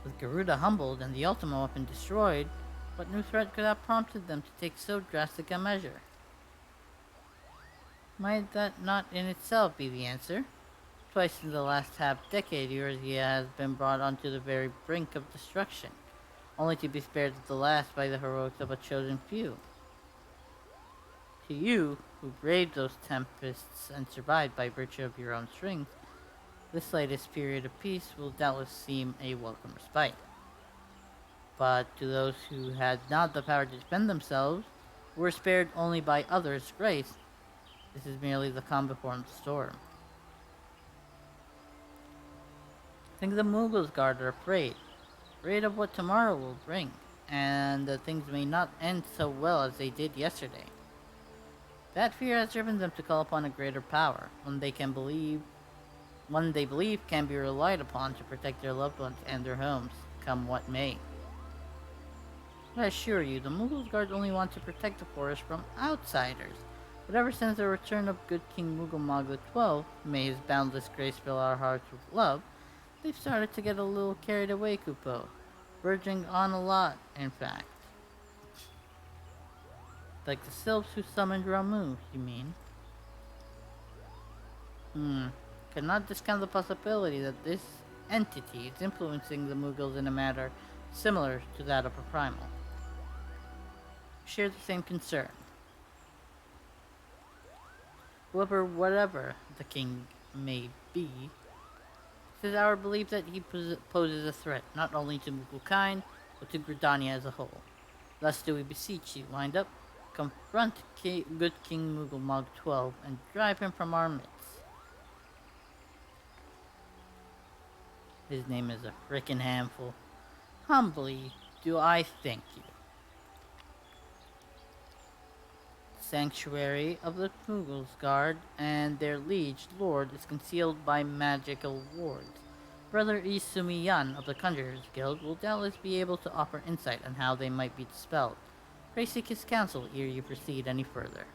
With Garuda humbled and the Ultima weapon destroyed, what new threat could have prompted them to take so drastic a measure? Might that not in itself be the answer? Twice in the last half-decade, Eorzea has been brought onto the very brink of destruction, only to be spared at the last by the heroics of a chosen few. To you, who braved those tempests and survived by virtue of your own strength, this latest period of peace will doubtless seem a welcome respite. But to those who had not the power to defend themselves, who were spared only by others' grace, this is merely the calm before the storm. I think the Mughals guard are afraid of what tomorrow will bring, and that things may not end so well as they did yesterday. That fear has driven them to call upon a greater power, one they believe can be relied upon to protect their loved ones and their homes, come what may. I assure you, the Mughals guard only want to protect the forest from outsiders. But ever since the return of good King Mughal XII, may his boundless grace fill our hearts with love, they've started to get a little carried away, Kupo. Verging on a lot, in fact. Like the sylphs who summoned Ramu, you mean? Cannot discount the possibility that this entity is influencing the Mughals in a manner similar to that of a primal. Share the same concern. Whatever the king may be, it is our belief that he poses a threat not only to Mughal kind, but to Gridania as a whole. Thus do we beseech you, wind up, confront good King Mughal XII and drive him from our midst. His name is a frickin' handful. Humbly do I thank you. Sanctuary of the Mughals Guard and their liege lord is concealed by magical wards. Brother Isumiyan of the Conjurers Guild will doubtless be able to offer insight on how they might be dispelled. Pray seek his counsel ere you proceed any further.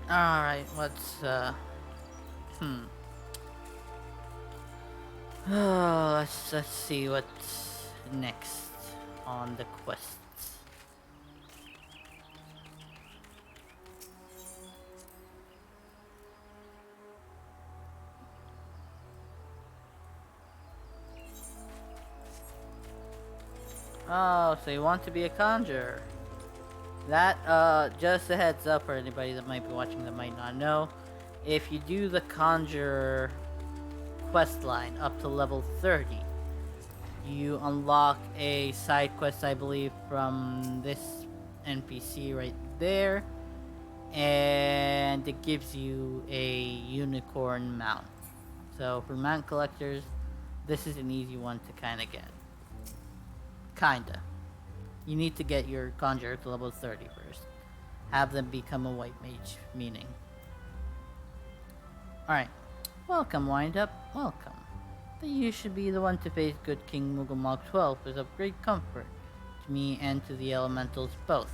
Alright, let's see what's next on the quests. Oh, so you want to be a conjurer. That, just a heads up for anybody that might be watching that might not know. If you do the conjurer quest line up to level 30, you unlock a side quest, I believe, from this NPC right there, and it gives you a unicorn mount. So for mount collectors, this is an easy one to kind of get. Kinda. You need to get your conjurer to level 30 first. Have them become a white mage, meaning. Alright. Welcome, Wind Up. Welcome. That you should be the one to face good King Mughal XII is of great comfort to me and to the elementals both.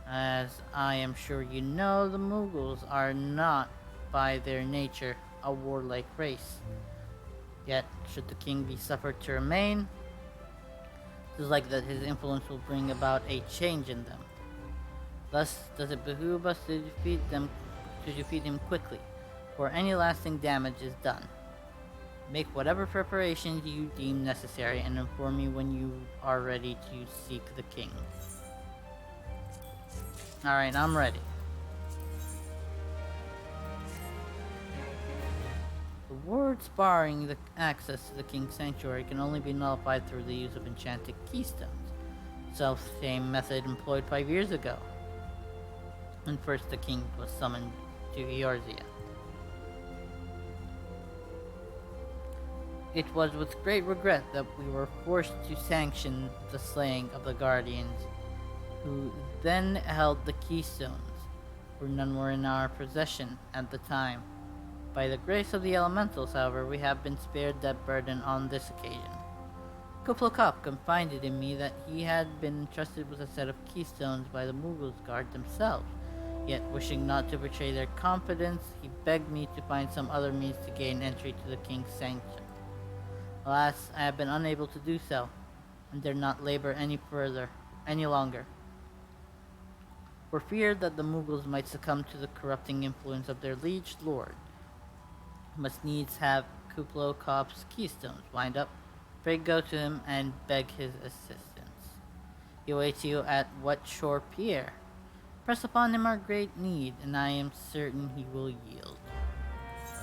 As I am sure you know, the Mughals are not, by their nature, a warlike race. Yet, should the king be suffered to remain, it is like that his influence will bring about a change in them. Thus, does it behoove us to defeat him quickly, before any lasting damage is done. Make whatever preparations you deem necessary and inform me when you are ready to seek the king. Alright, I'm ready. The wards barring the access to the king's sanctuary can only be nullified through the use of enchanted keystones. Self-same method employed 5 years ago, when first the king was summoned to Eorzea. It was with great regret that we were forced to sanction the slaying of the Guardians, who then held the keystones, for none were in our possession at the time. By the grace of the elementals, however, we have been spared that burden on this occasion. Kuplokop confided in me that he had been entrusted with a set of keystones by the Mughals guard themselves, yet wishing not to betray their confidence, he begged me to find some other means to gain entry to the king's sanctum. Alas, I have been unable to do so, and dare not labor any longer, for fear that the Mughals might succumb to the corrupting influence of their liege lord. Must needs have Kuplokop's keystones wind up. Pray go to him and beg his assistance. He awaits you at what shore pier? Press upon him our great need, and I am certain he will yield.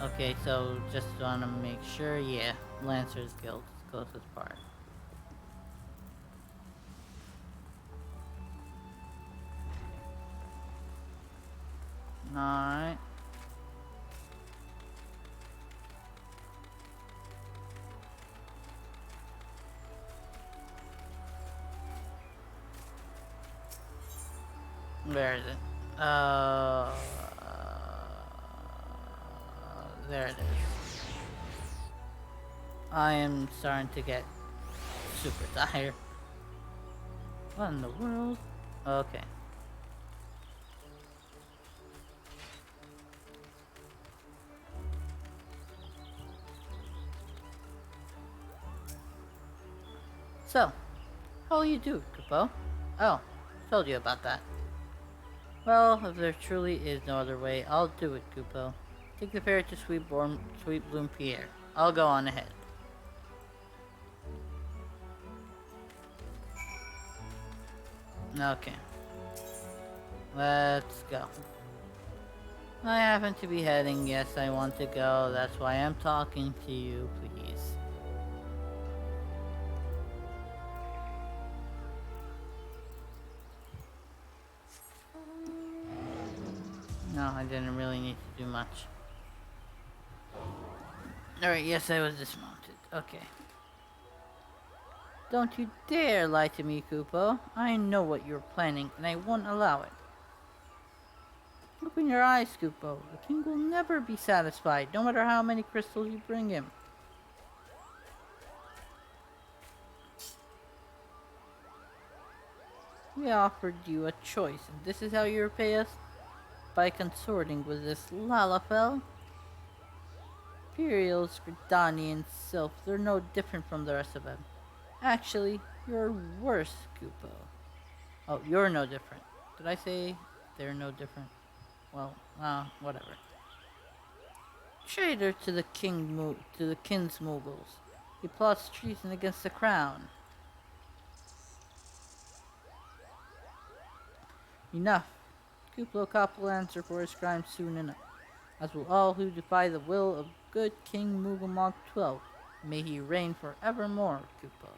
Okay, so just want to make sure, yeah, Lancer's Guild is the closest part. Alright. Where is it? There it is. I am starting to get super tired. What in the world? Okay. So, how will you do, Kupo? Oh, told you about that. Well, if there truly is no other way, I'll do it, Kupo. Take the ferry to Sweet Bloom Pier. I'll go on ahead. Okay. Let's go. I happen to be heading. Yes, I want to go. That's why I'm talking to you, please. No, I didn't really need to do much. Alright, yes, I was dismounted. Okay. Don't you dare lie to me, Kupo. I know what you're planning, and I won't allow it. Open your eyes, Kupo. The king will never be satisfied, no matter how many crystals you bring him. We offered you a choice, and this is how you repay us? By consorting with this Lalafell? Imperials, Gridani, and Sylph, they're no different from the rest of them. Actually, you're worse, Kupo. Oh, you're no different. Did I say they're no different? Well, whatever. Traitor to the king's Mughals. He plots treason against the crown. Enough. Kuplokop will answer for his crimes soon enough, as will all who defy the will of good King Mughal XII. May he reign forevermore, Kupo.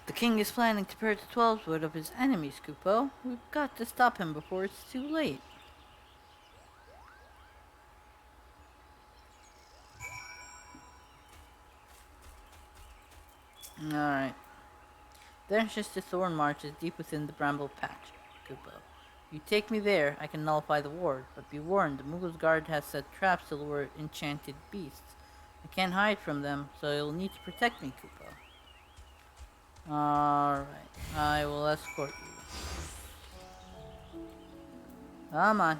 The king is planning to purge the Twelvewood of his enemies, Kupo. We've got to stop him before it's too late. Alright. The entrance to Thorn March is deep within the Bramble Patch, Kupo. If you take me there, I can nullify the ward, but be warned, the Mughals guard has set traps to lure enchanted beasts. I can't hide from them, so you'll need to protect me, Kupo. Alright, I will escort you. Come on.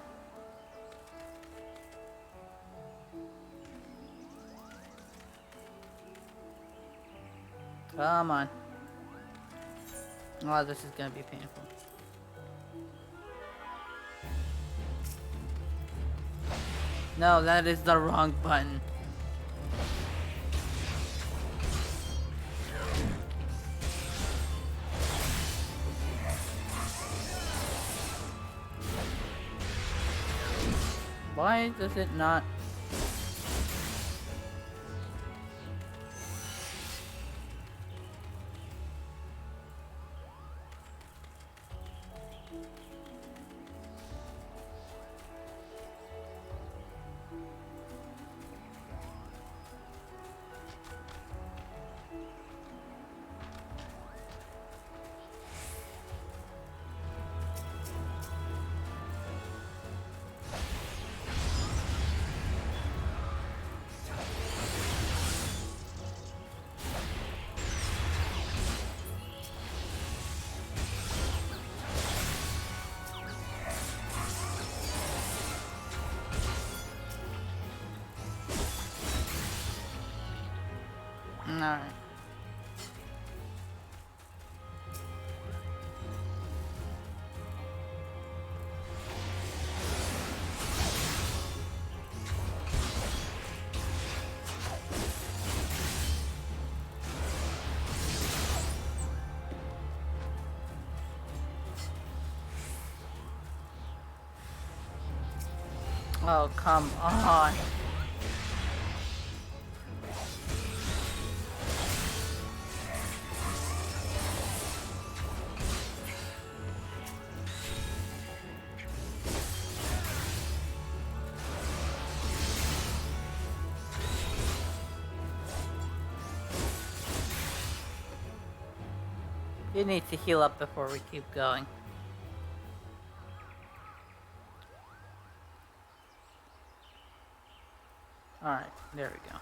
Come on. Oh, this is gonna be painful. No, that is the wrong button. Why does it not? Alright. Oh, come on. You need to heal up before we keep going. Alright, there we go.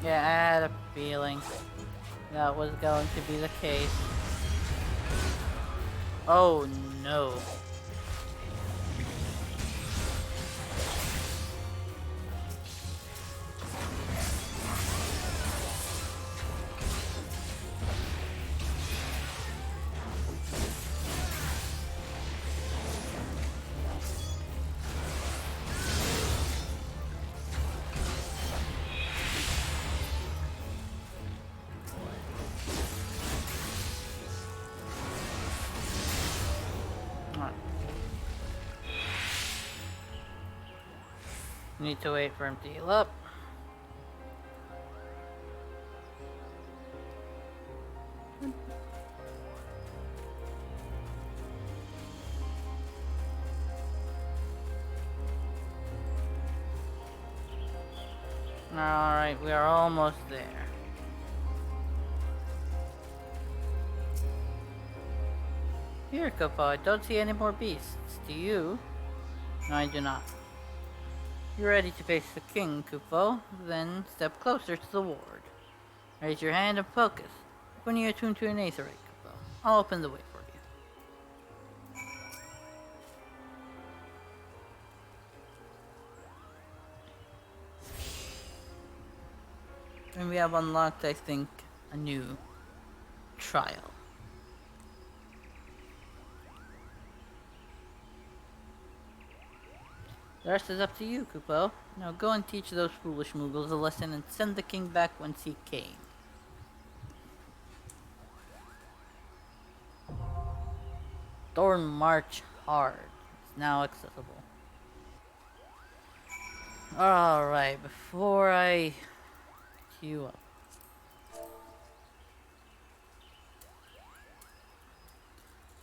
Yeah, I had a feeling that was going to be the case. Oh no. Alright. Need to wait for him to heal up. Alright, we are almost there. Here, Kupo, I don't see any more beasts. Do you? No, I do not. You're ready to face the king, Kupo. Then step closer to the ward. Raise your hand and focus. When you attune to an aetherite, Kupo, I'll open the way for you. And we have unlocked, I think, a new trial. The rest is up to you, Kupo. Now go and teach those foolish Moogles a lesson and send the king back whence he came. Thorn March Hard is now accessible. Alright, before I queue up.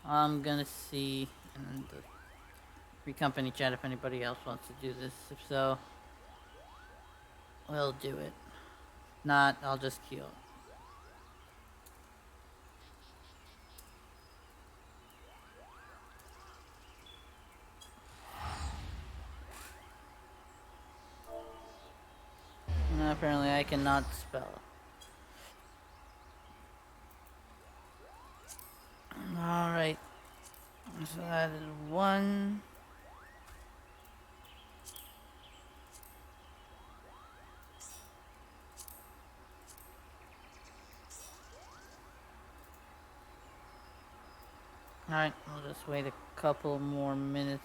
I'm gonna see in the free company chat if anybody else wants to do this. If so, we'll do it. Not, I'll just queue up. No, apparently I cannot spell. Alright. So that is one. Alright, we'll just wait a couple more minutes.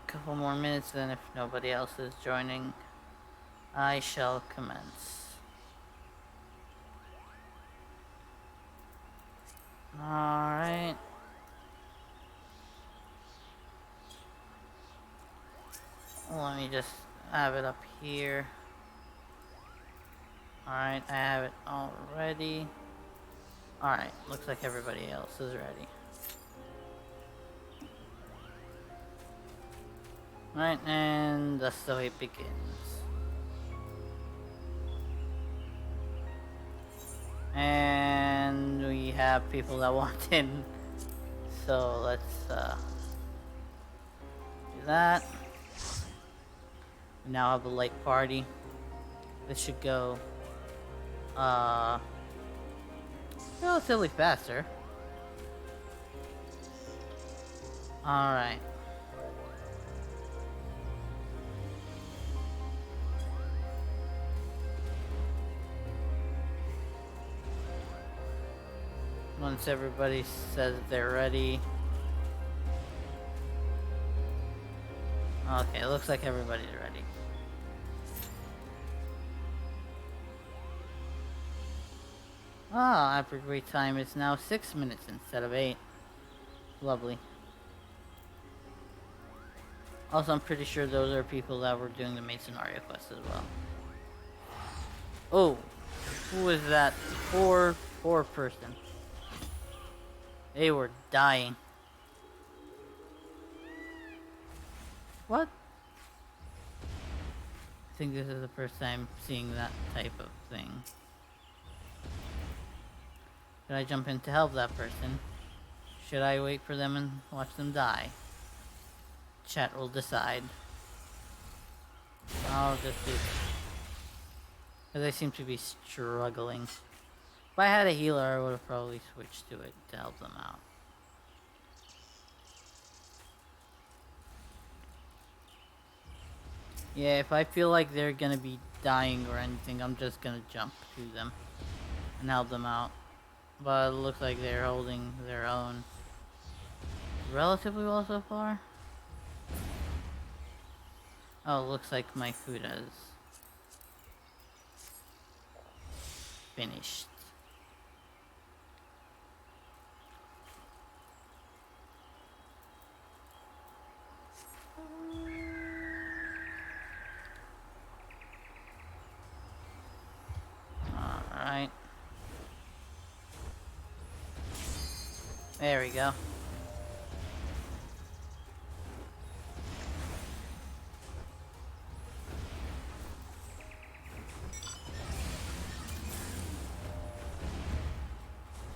Couple more minutes, then if nobody else is joining, I shall commence. Alright. Let me just have it up here. Alright, I have it already. Alright, looks like everybody else is ready. Alright, and thus the way begins. And we have people that want in. So let's do that. We now have a light party. This should go relatively faster. Alright. Once everybody says they're ready. Okay, looks like everybody's ready. Ah, average wait time is now 6 minutes instead of 8. Lovely. Also, I'm pretty sure those are people that were doing the main scenario quest as well. Oh, who is that poor person? They were dying. What? I think this is the first time seeing that type of thing. Should I jump in to help that person? Should I wait for them and watch them die? Chat will decide. I'll just do this. Because they seem to be struggling. If I had a healer, I would have probably switched to it to help them out. Yeah, if I feel like they're gonna be dying or anything, I'm just gonna jump to them and help them out. But it looks like they're holding their own relatively well so far. Oh, it looks like my food has finished. Alright. There we go.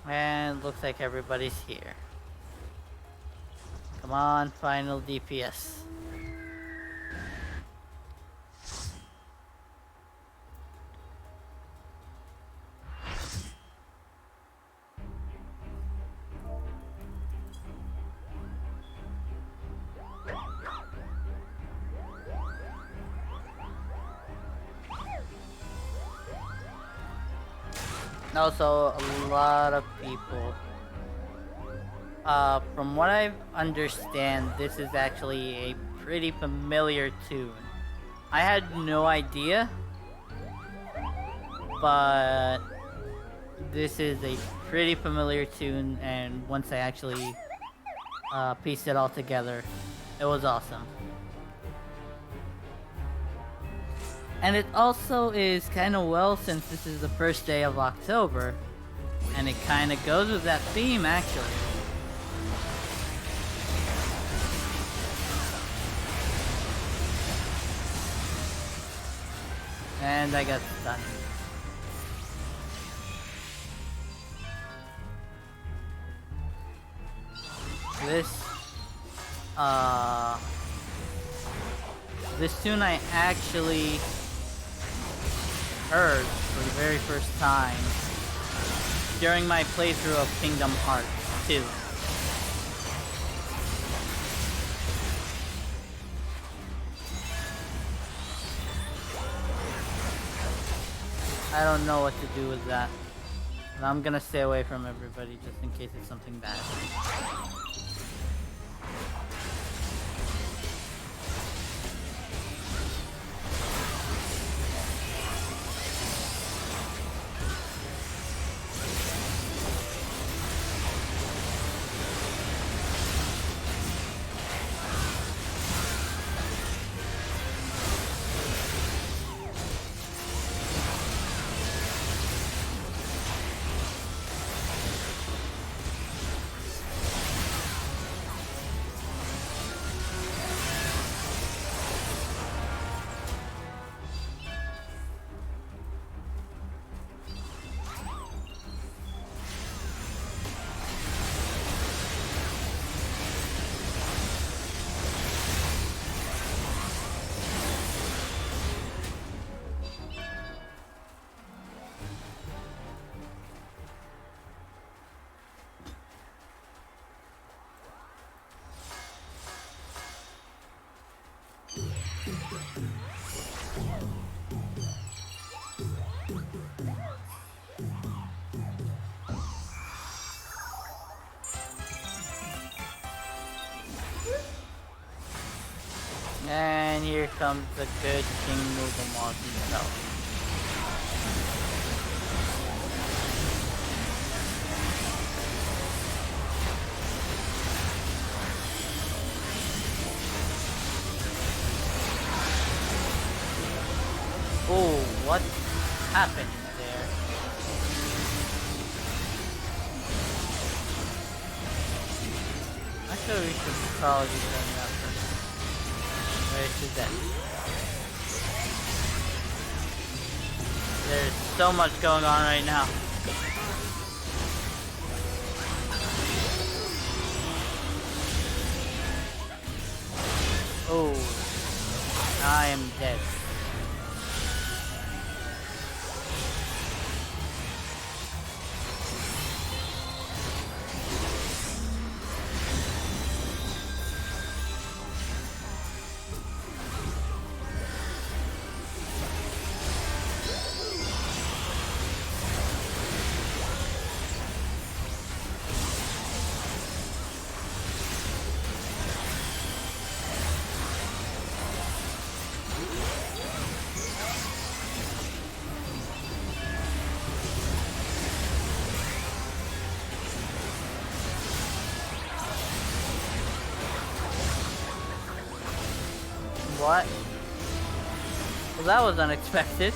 And looks like everybody's here. Come on, final DPS. Also, a lot of people. From what I understand, this is actually a pretty familiar tune. I had no idea, but this is a pretty familiar tune, and once I actually pieced it all together, it was awesome. And it also is kind of well, since this is the first day of October, and it kind of goes with that theme actually. And I got stunned. This tune I actually heard for the very first time during my playthrough of Kingdom Hearts 2. I don't know what to do with that. And I'm gonna stay away from everybody just in case it's something bad. And here comes the good King Mugamog himself. Oh, what happened there? Actually, we should probably be going after. Where's his death? There's so much going on right now. Oh, I am dead. What? Well, that was unexpected.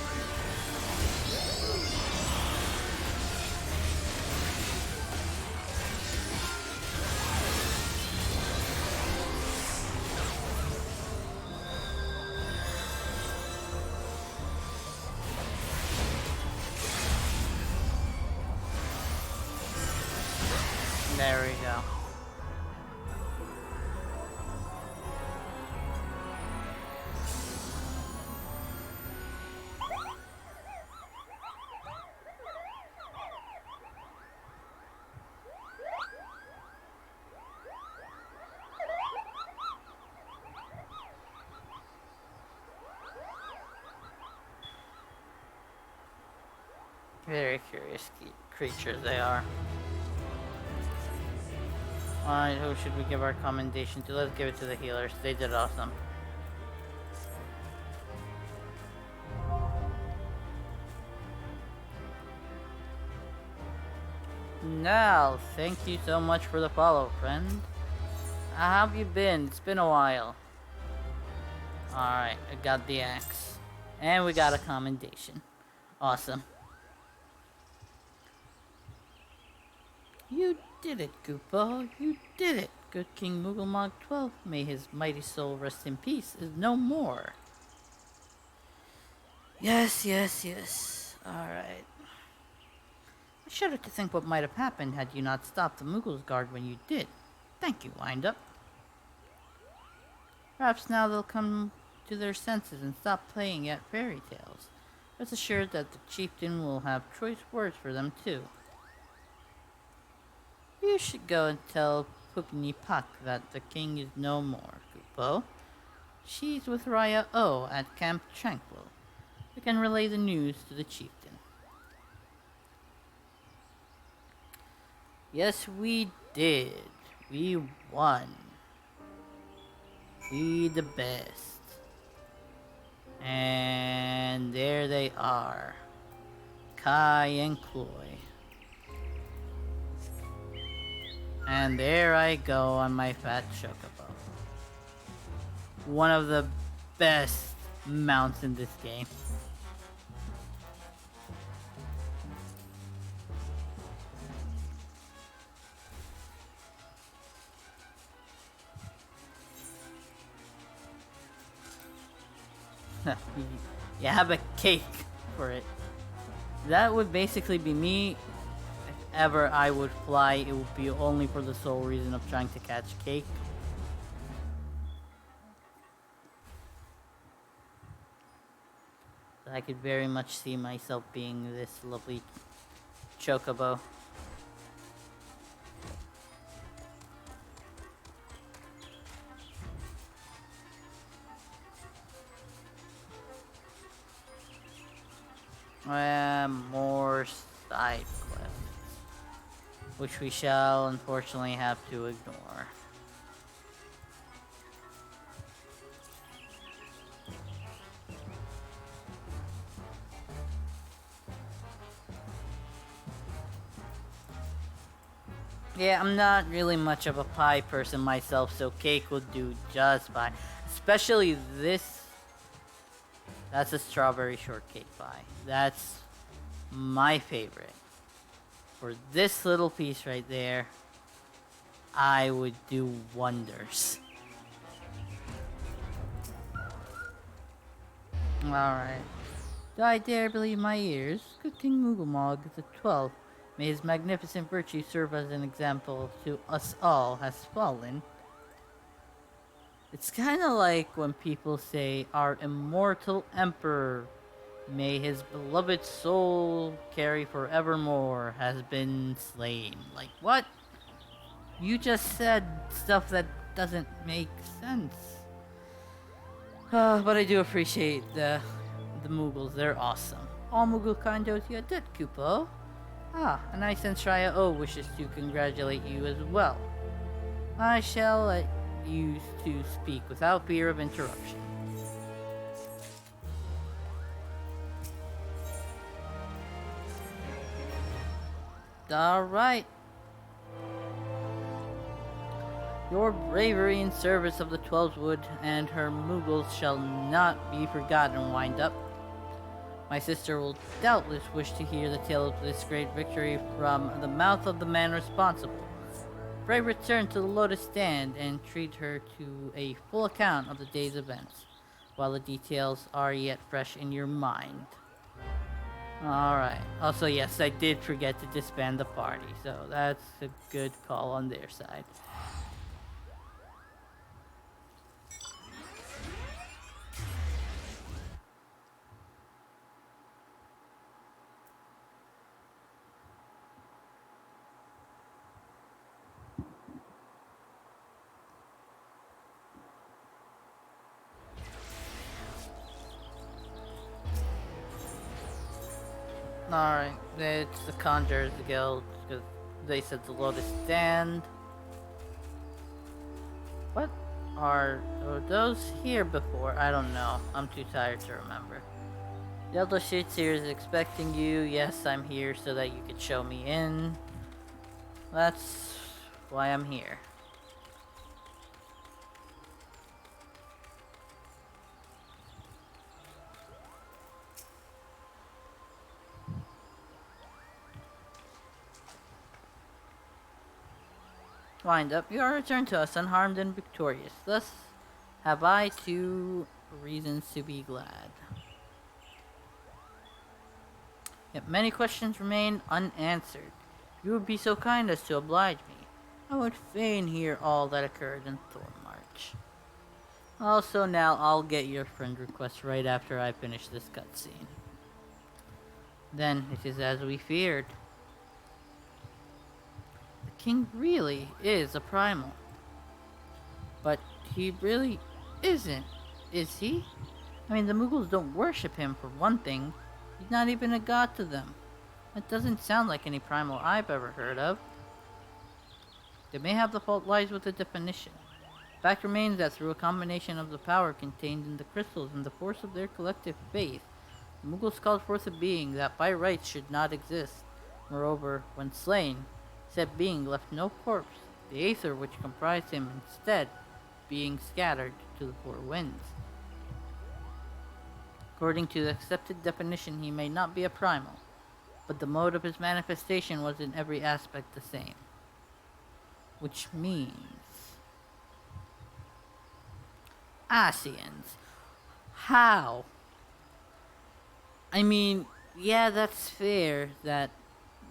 There we go. Very curious creatures they are. Alright, who should we give our commendation to? Let's give it to the healers. They did awesome. Now, thank you so much for the follow, friend. How have you been? It's been a while. Alright, I got the axe. And we got a commendation. Awesome. You did it, Koopa. You did it. Good King Mugamog 12, may his mighty soul rest in peace, is no more. Yes. Alright. I shudder to think what might have happened had you not stopped the Moogle's guard when you did. Thank you, Wind-Up. Perhaps now they'll come to their senses and stop playing at fairy tales. Rest assured that the chieftain will have choice words for them too. You should go and tell Pugni-Puck that the king is no more, Koopo. She's with Raya O at Camp Tranquil. We can relay the news to the chieftain. Yes, we did. We won. We the best. And there they are. Kai and Chloe. And there I go on my fat chocobo. One of the best mounts in this game. You have a cake for it. That would basically be me. If ever I would fly, it would be only for the sole reason of trying to catch cake. I could very much see myself being this lovely chocobo. More side quests, which we shall unfortunately have to ignore. Yeah, I'm not really much of a pie person myself, so cake would do just fine. Especially this. That's a strawberry shortcake pie. That's my favorite. For this little piece right there, I would do wonders. Alright. Do I dare believe my ears? Good King Moogelmog the 12th, may his magnificent virtue serve as an example to us all, has fallen. It's kind of like when people say, our immortal emperor, may his beloved soul carry forevermore, has been slain. Like, what? You just said stuff that doesn't make sense. But I do appreciate the Moogles, they're awesome. All Moogle condos you did, Kupo. A nice Enshria O wishes to congratulate you as well. I shall let you to speak without fear of interruption. Alright. Your bravery in service of the Twelveswood and her Moogles shall not be forgotten, Wind Up. My sister will doubtless wish to hear the tale of this great victory from the mouth of the man responsible. Pray return to the Lotus Stand and treat her to a full account of the day's events, while the details are yet fresh in your mind. Alright. Also, yes, I did forget to disband the party, so that's a good call on their side. Alright, it's the Conjurers Guild, because they said the Lotus Stand. What were those here before? I don't know. I'm too tired to remember. The Elder Shitseer is expecting you. Yes, I'm here so that you could show me in. That's why I'm here. Wind Up, you are returned to us unharmed and victorious. Thus have I two reasons to be glad. Yet many questions remain unanswered. If you would be so kind as to oblige me, I would fain hear all that occurred in Thornmarch. Also, now I'll get your friend request right after I finish this cutscene. Then it is as we feared. The king really is a primal. But he really isn't, is he? I mean, the Moogles don't worship him for one thing. He's not even a god to them. That doesn't sound like any primal I've ever heard of. They may have the fault lies with the definition. The fact remains that through a combination of the power contained in the crystals and the force of their collective faith, the Moogles called forth a being that by rights should not exist. Moreover, when slain, said being left no corpse, the aether which comprised him instead being scattered to the four winds. According to the accepted definition, he may not be a primal, but the mode of his manifestation was in every aspect the same. Which means... Asians. How? I mean, yeah, that's fair, that...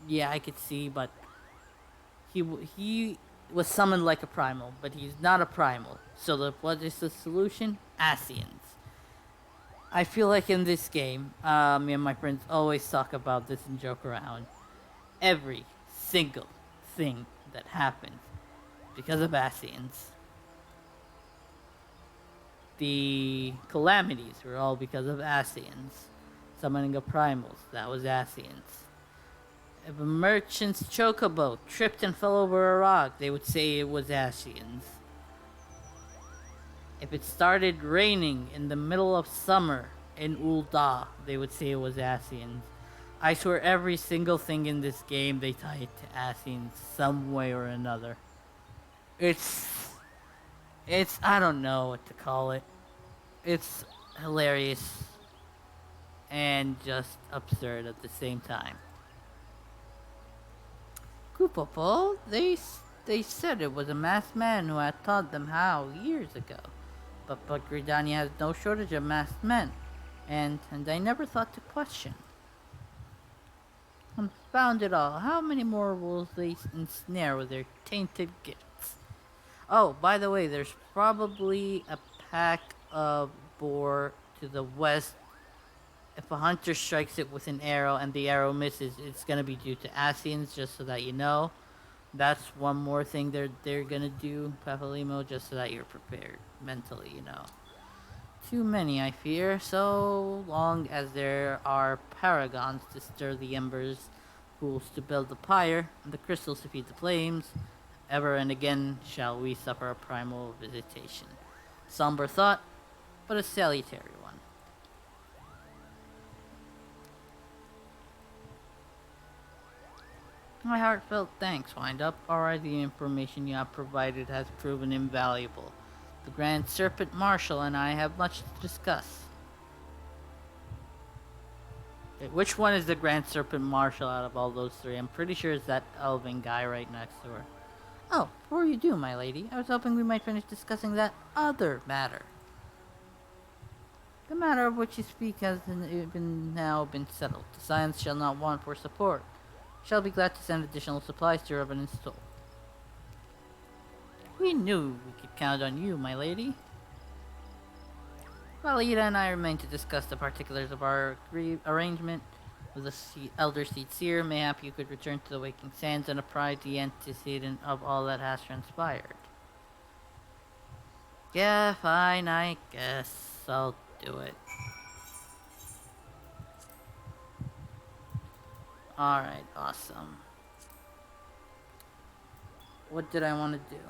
Yeah, I could see, but... He was summoned like a primal, but he's not a primal. So what is the solution? Asians. I feel like in this game, me and my friends always talk about this and joke around. Every single thing that happens because of Asians. The calamities were all because of Asians. summoning of primals. That was Asians. If a merchant's chocobo tripped and fell over a rock, they would say it was Asians. If it started raining in the middle of summer in Ul'dah, they would say it was Asians. I swear every single thing in this game they tie it to Asians some way or another. It's I don't know what to call it. It's hilarious and just absurd at the same time. Kupopo, they said it was a masked man who had taught them how years ago. But Gridania has no shortage of masked men, and I never thought to question. Confound it all, how many more will they ensnare with their tainted gifts? Oh, by the way, there's probably a pack of boar to the west. If a hunter strikes it with an arrow and the arrow misses, it's gonna be due to Asians, just so that you know. That's one more thing they're gonna do, Papalimo, just so that you're prepared mentally, you know. Too many, I fear, so long as there are paragons to stir the embers, fools to build the pyre, and the crystals to feed the flames, ever and again shall we suffer a primal visitation. Somber thought, but a salutary one. My heartfelt thanks, Wind-Up. Already the information you have provided has proven invaluable. The Grand Serpent Marshal and I have much to discuss. Wait, which one is the Grand Serpent Marshal out of all those three? I'm pretty sure it's that elven guy right next to her. Oh, before you do, my lady, I was hoping we might finish discussing that other matter. The matter of which you speak has now been settled. The Scions shall not want for support. Shall be glad to send additional supplies to Revenant's Toll. We knew we could count on you, my lady. While Ida and I remain to discuss the particulars of our arrangement with the Elder Seed Seer, mayhap you could return to the Waking Sands and apprise the antecedent of all that has transpired. Yeah, fine, I guess I'll do it. Alright, awesome. What did I want to do?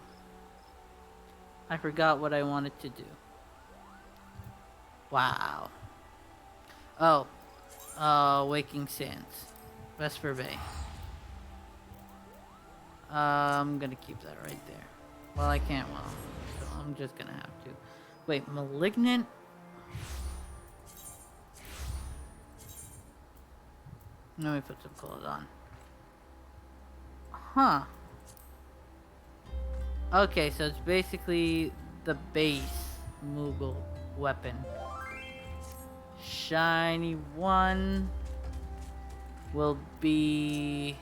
I forgot what I wanted to do. Wow. Oh. Waking Sands. Vesper Bay. I'm gonna keep that right there. Well, I can't, so I'm just gonna have to. Wait, Malignant? Let me put some clothes on. Huh. Okay, so it's basically the base Moogle weapon. Shiny one will be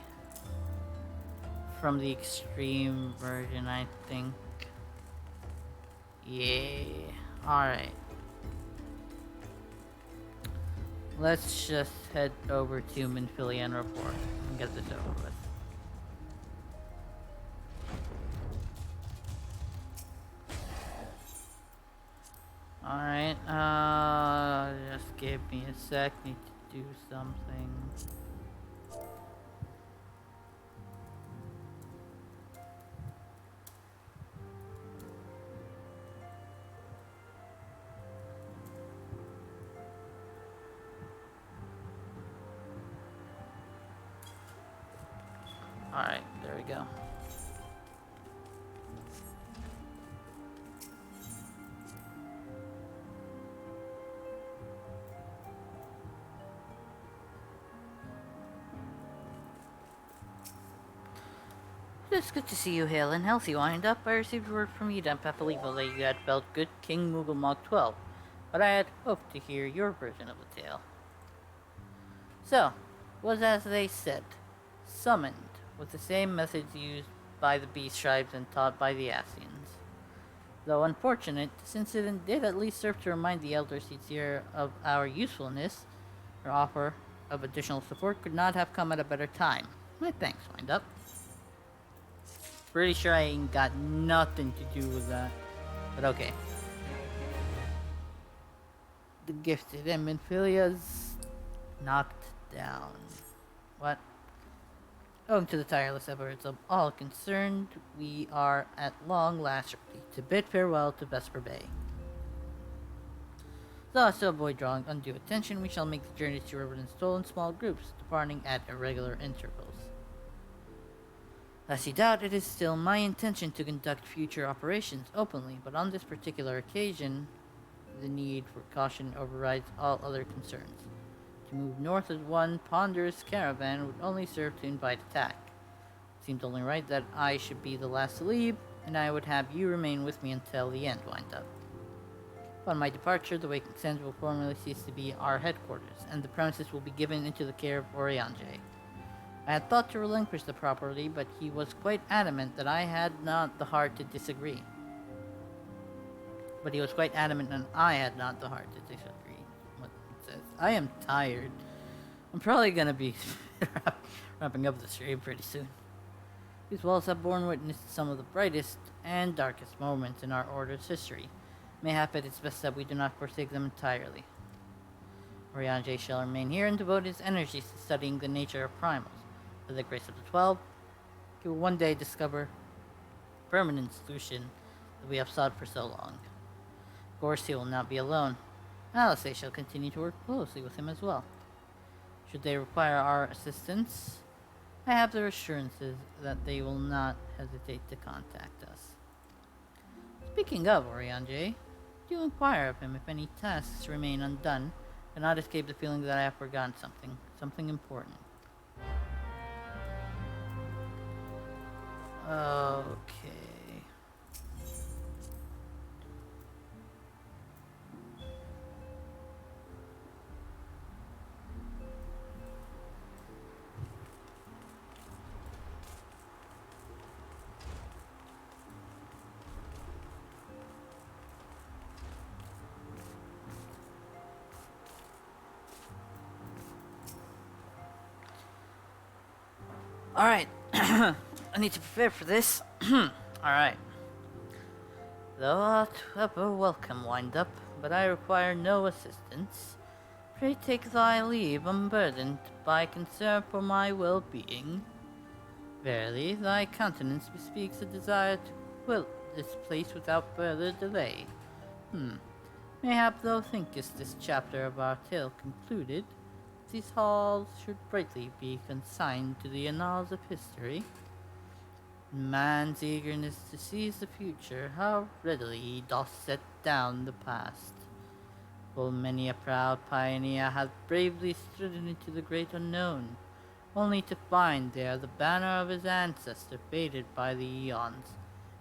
from the extreme version, I think. Yeah. Alright. Let's just head over to Minfilia and report and get this over with. Alright, just give me a sec, need to do something. Alright, there we go. It's good to see you hale and healthy, Wind-Up. I received word from Ida and Papalivo that you had felt good King Moogle Mog 12, but I had hoped to hear your version of the tale. So, was as they said, summoned with the same methods used by the Beast Tribes and taught by the Asians. Though unfortunate, this incident did at least serve to remind the Elder Seer of our usefulness. Her offer of additional support could not have come at a better time. My thanks, Wind-Up. Pretty sure I ain't got nothing to do with that, but okay. The gifted and Minfilia's Knocked down. What? Owing to the tireless efforts of all concerned, we are at long last ready to bid farewell to Vesper Bay. Thus, to avoid drawing undue attention, we shall make the journey to Riverton Stoll in small groups, departing at irregular intervals. Lest you doubt, it is still my intention to conduct future operations openly, but on this particular occasion, the need for caution overrides all other concerns. To move north as one ponderous caravan would only serve to invite attack. It seemed only right that I should be the last to leave, and I would have you remain with me until the end wind up. Upon my departure, the Waking Sands will formally cease to be our headquarters, and the premises will be given into the care of Oriange. I had thought to relinquish the property, but he was quite adamant that I had not the heart to disagree. I am tired. I'm probably gonna be wrapping up the stream pretty soon. These walls have borne witness to some of the brightest and darkest moments in our Order's history. Mayhap it is best that we do not forsake them entirely. Oriange shall remain here and devote his energies to studying the nature of primals. By the grace of the 12, he will one day discover a permanent solution that we have sought for so long. Of course, he will not be alone. Alice shall continue to work closely with him as well. Should they require our assistance, I have their assurances that they will not hesitate to contact us. Speaking of Oriange, do inquire of him if any tasks remain undone. Cannot escape the feeling that I have forgotten something important. Okay. Alright. I need to prepare for this. Alright. Thou art ever welcome, Wind-Up, but I require no assistance. Pray take thy leave unburdened by concern for my well-being. Verily, thy countenance bespeaks a desire to quit this place without further delay. Mayhap thou thinkest this chapter of our tale concluded. These halls should rightly be consigned to the annals of history. In man's eagerness to seize the future, how readily he doth set down the past. Full many a proud pioneer hath bravely striven into the great unknown, only to find there the banner of his ancestor faded by the eons.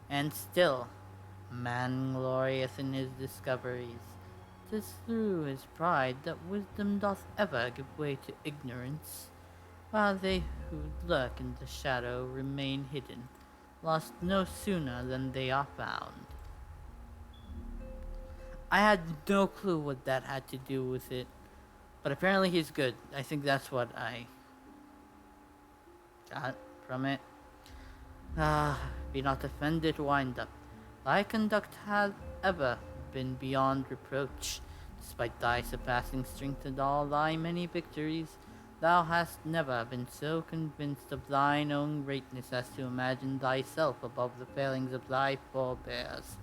And still, man glorieth in his discoveries. 'Tis through his pride that wisdom doth ever give way to ignorance, while they who lurk in the shadow remain hidden, lost no sooner than they are found. I had no clue what that had to do with it, but apparently he's good. I think that's what I got from it. Be not offended, Wind-Up. Thy conduct hath ever been beyond reproach. Despite thy surpassing strength and all thy many victories, thou hast never been so convinced of thine own greatness as to imagine thyself above the failings of thy forebears.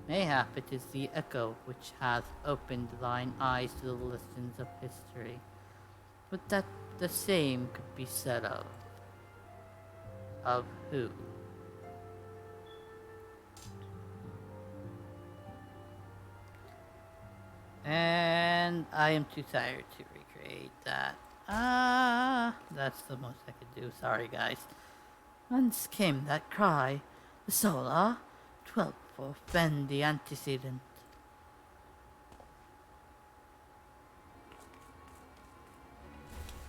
Mayhap it is the echo which hath opened thine eyes to the lessons of history. But that the same could be said of who? And I am too tired to recreate that. That's the most I could do. Sorry, guys. Whence came that cry? The solar? 12 forfend the antecedent.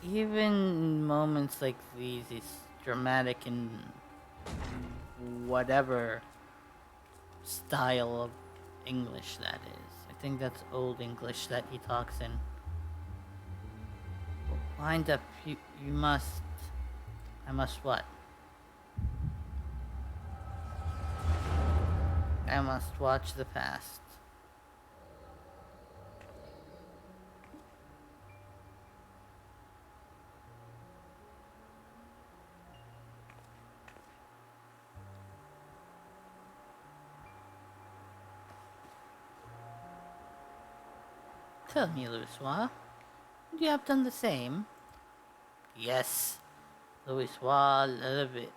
Even in moments like these, it's dramatic in whatever style of English that is. I think that's Old English that he talks in. Wind-Up, you must... I must what? I must watch the past. Tell me, Louisois, would you have done the same? Yes, Louisois Lelevit.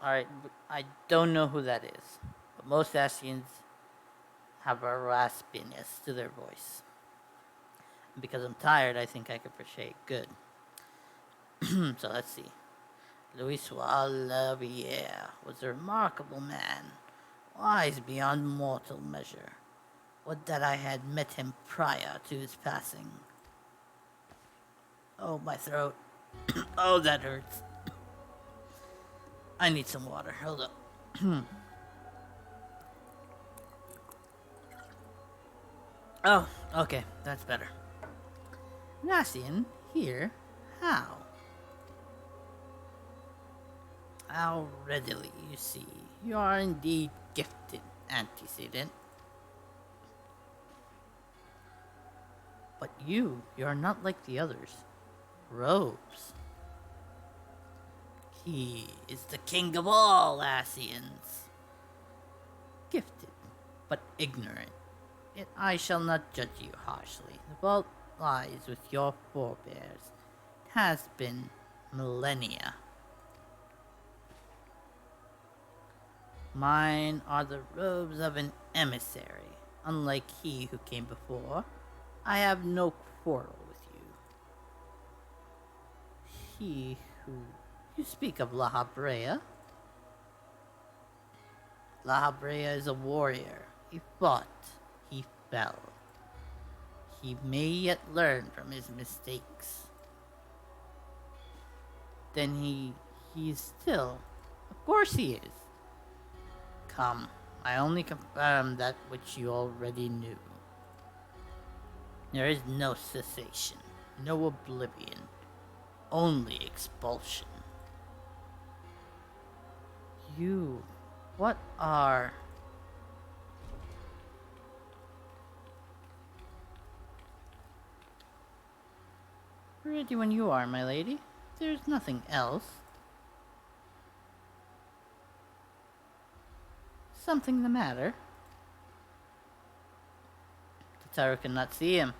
Alright, I don't know who that is, but most Asians have a raspiness to their voice. And because I'm tired, I think I could portray it good. So let's see. Louisois Laviere was a remarkable man, wise beyond mortal measure. Would that I had met him prior to his passing. Oh, my throat. Oh, that hurts. I need some water. Hold up. Oh, okay. That's better. Nassian, here? How? How readily, you see. You are indeed gifted, antecedent. But you are not like the others. Robes. He is the king of all Asians. Gifted, but ignorant. Yet I shall not judge you harshly. The fault lies with your forebears. It has been millennia. Mine are the robes of an emissary. Unlike he who came before, I have no quarrel with you. He who... You speak of La Habrea? La Habrea is a warrior. He fought. He fell. He may yet learn from his mistakes. Then he is still... Of course he is. Come, I only confirm that which you already knew. There is no cessation, no oblivion, only expulsion. You, what are... Ready when you are, my lady. There's nothing else. Something the matter? Tataru cannot see him.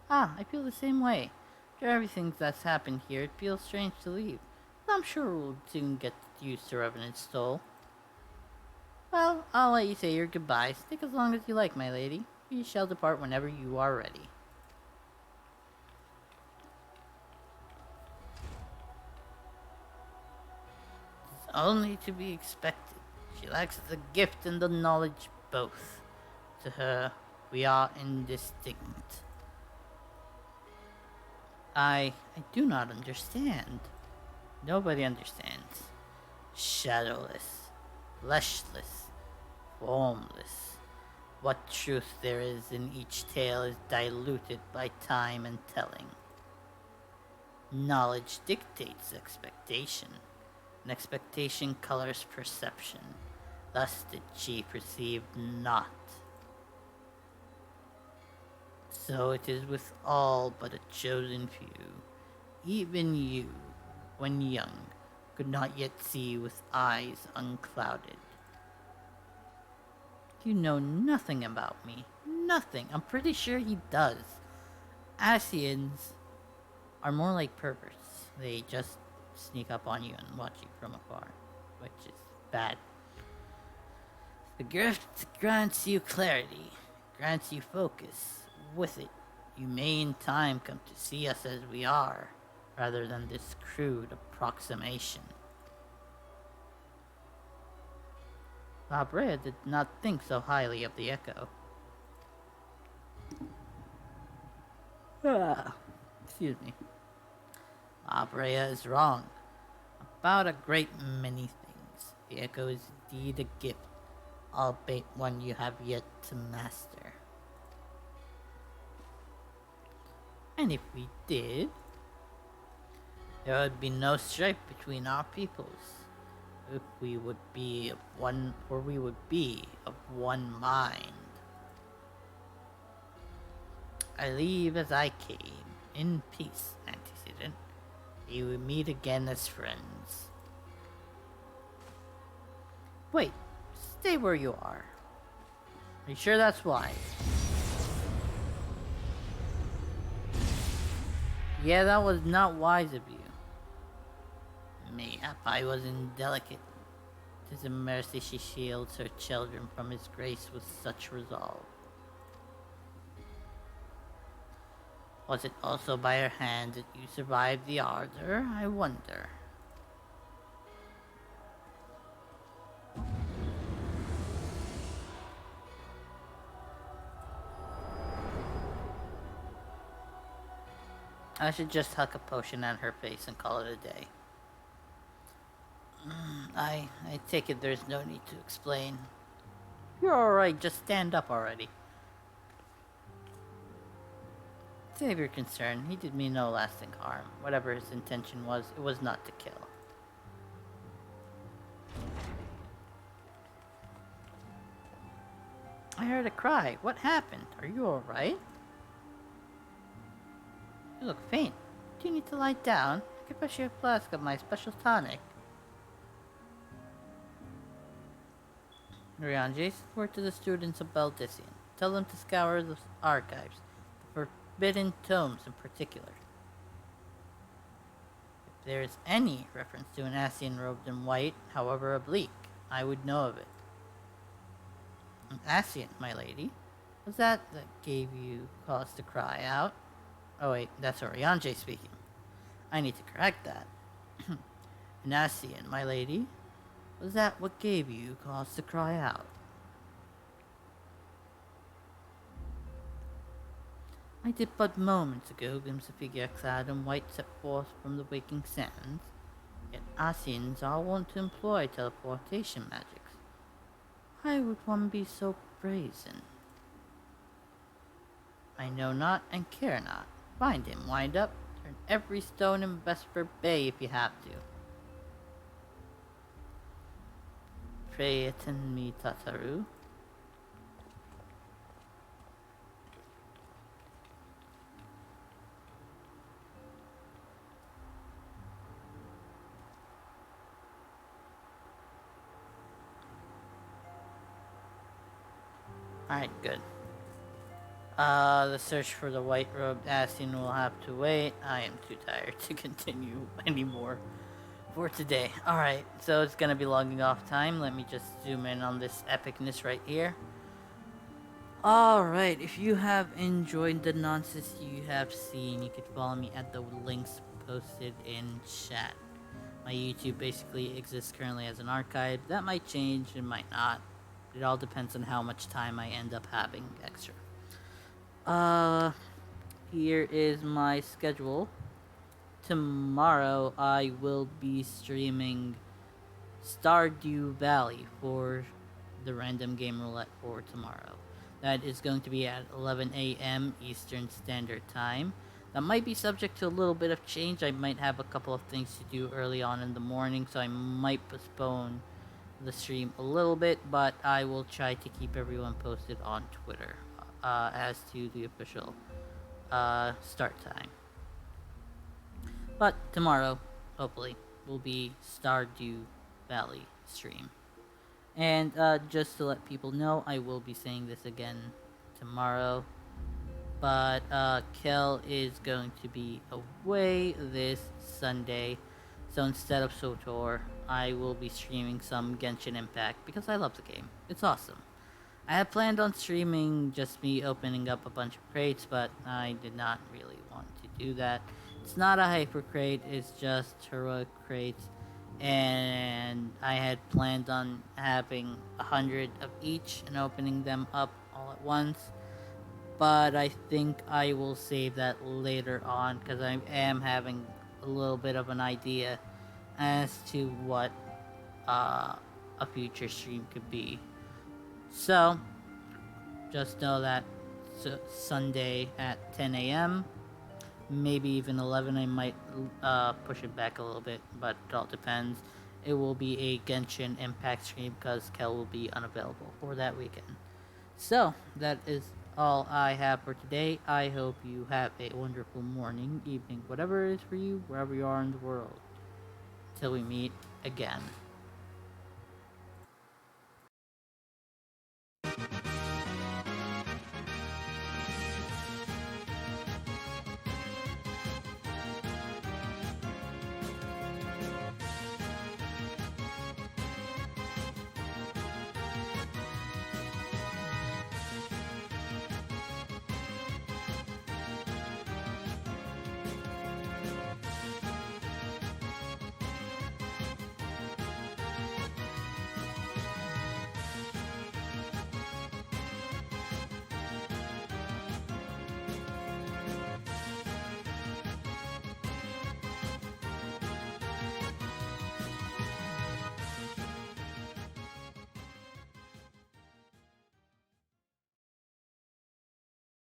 Ah, I feel the same way. After everything that's happened here, it feels strange to leave. But I'm sure we'll soon get used to Revenant's toll. Well, I'll let you say your goodbyes. Take as long as you like, my lady. We shall depart whenever you are ready. It's only to be expected. She lacks the gift and the knowledge both. To her, we are indistinct. I do not understand. Nobody understands. Shadowless, fleshless, formless. What truth there is in each tale is diluted by time and telling. Knowledge dictates expectation, and expectation colors perception. Thus did she perceive not. So it is with all but a chosen few. Even you, when young, could not yet see with eyes unclouded. You know nothing about me. Nothing. I'm pretty sure he does. Asians are more like perverts. They just sneak up on you and watch you from afar, which is bad. The gift grants you clarity, grants you focus. With it, you may in time come to see us as we are, rather than this crude approximation. La Brea did not think so highly of the Echo. Excuse me. La Brea is wrong about a great many things. The Echo is indeed a gift, albeit one you have yet to master. And if we did, there would be no strife between our peoples. If we would be of one, or we would be of one mind. I leave as I came, in peace, antecedent. We will meet again as friends. Wait, stay where you are. Are you sure that's wise? Yeah, that was not wise of you. Mayhap I was indelicate. 'Tis a mercy she shields her children from his grace with such resolve. Was it also by her hand that you survived the ardor, I wonder? I should just huck a potion at her face and call it a day. I take it there's no need to explain. You're alright, just stand up already. Save your concern, he did me no lasting harm. Whatever his intention was, it was not to kill. I heard a cry. What happened? Are you alright? You look faint. Do you need to lie down? I can fetch you a flask of my special tonic. Rianji, word to the students of Baldician. Tell them to scour the archives, the forbidden tomes in particular. If there is any reference to an Asian robed in white, however oblique, I would know of it. An Asian, my lady? Was that gave you cause to cry out? Oh wait, that's Orianji speaking. I need to correct that. An Asian, my lady? Was that what gave you cause to cry out? I did but moments ago glimpse a figure clad in white set forth from the waking sands. Yet Asians are wont to employ teleportation magics. Why would one be so brazen? I know not and care not. Find him, wind up. Turn every stone in Vesper Bay if you have to. Pray attend me, Tataru. Alright, good. The search for the white-robed Asian will have to wait. I am too tired to continue anymore for today. Alright, so it's gonna be logging off time. Let me just zoom in on this epicness right here. Alright, if you have enjoyed the nonsense you have seen, you could follow me at the links posted in chat. My YouTube basically exists currently as an archive. That might change, it might not. It all depends on how much time I end up having extra. Here is my schedule. Tomorrow I will be streaming Stardew Valley for the random game roulette for tomorrow. That is going to be at 11 a.m. Eastern Standard Time. That might be subject to a little bit of change. I might have a couple of things to do early on in the morning, so I might postpone the stream a little bit, but I will try to keep everyone posted on Twitter as to the official start time. But tomorrow, hopefully, will be Stardew Valley stream. And just to let people know, I will be saying this again tomorrow, but Kel is going to be away this Sunday, so instead of SWTOR, I will be streaming some Genshin Impact because I love the game. It's awesome. I had planned on streaming just me opening up a bunch of crates, but I did not really want to do that. It's not a hyper crate, it's just heroic crates, and I had planned on having 100 of each and opening them up all at once, but I think I will save that later on because I am having a little bit of an idea as to what a future stream could be. So, just know that Sunday at 10 a.m., maybe even 11, I might push it back a little bit, but it all depends. It will be a Genshin Impact stream because Kel will be unavailable for that weekend. So, that is all I have for today. I hope you have a wonderful morning, evening, whatever it is for you, wherever you are in the world. Till we meet again.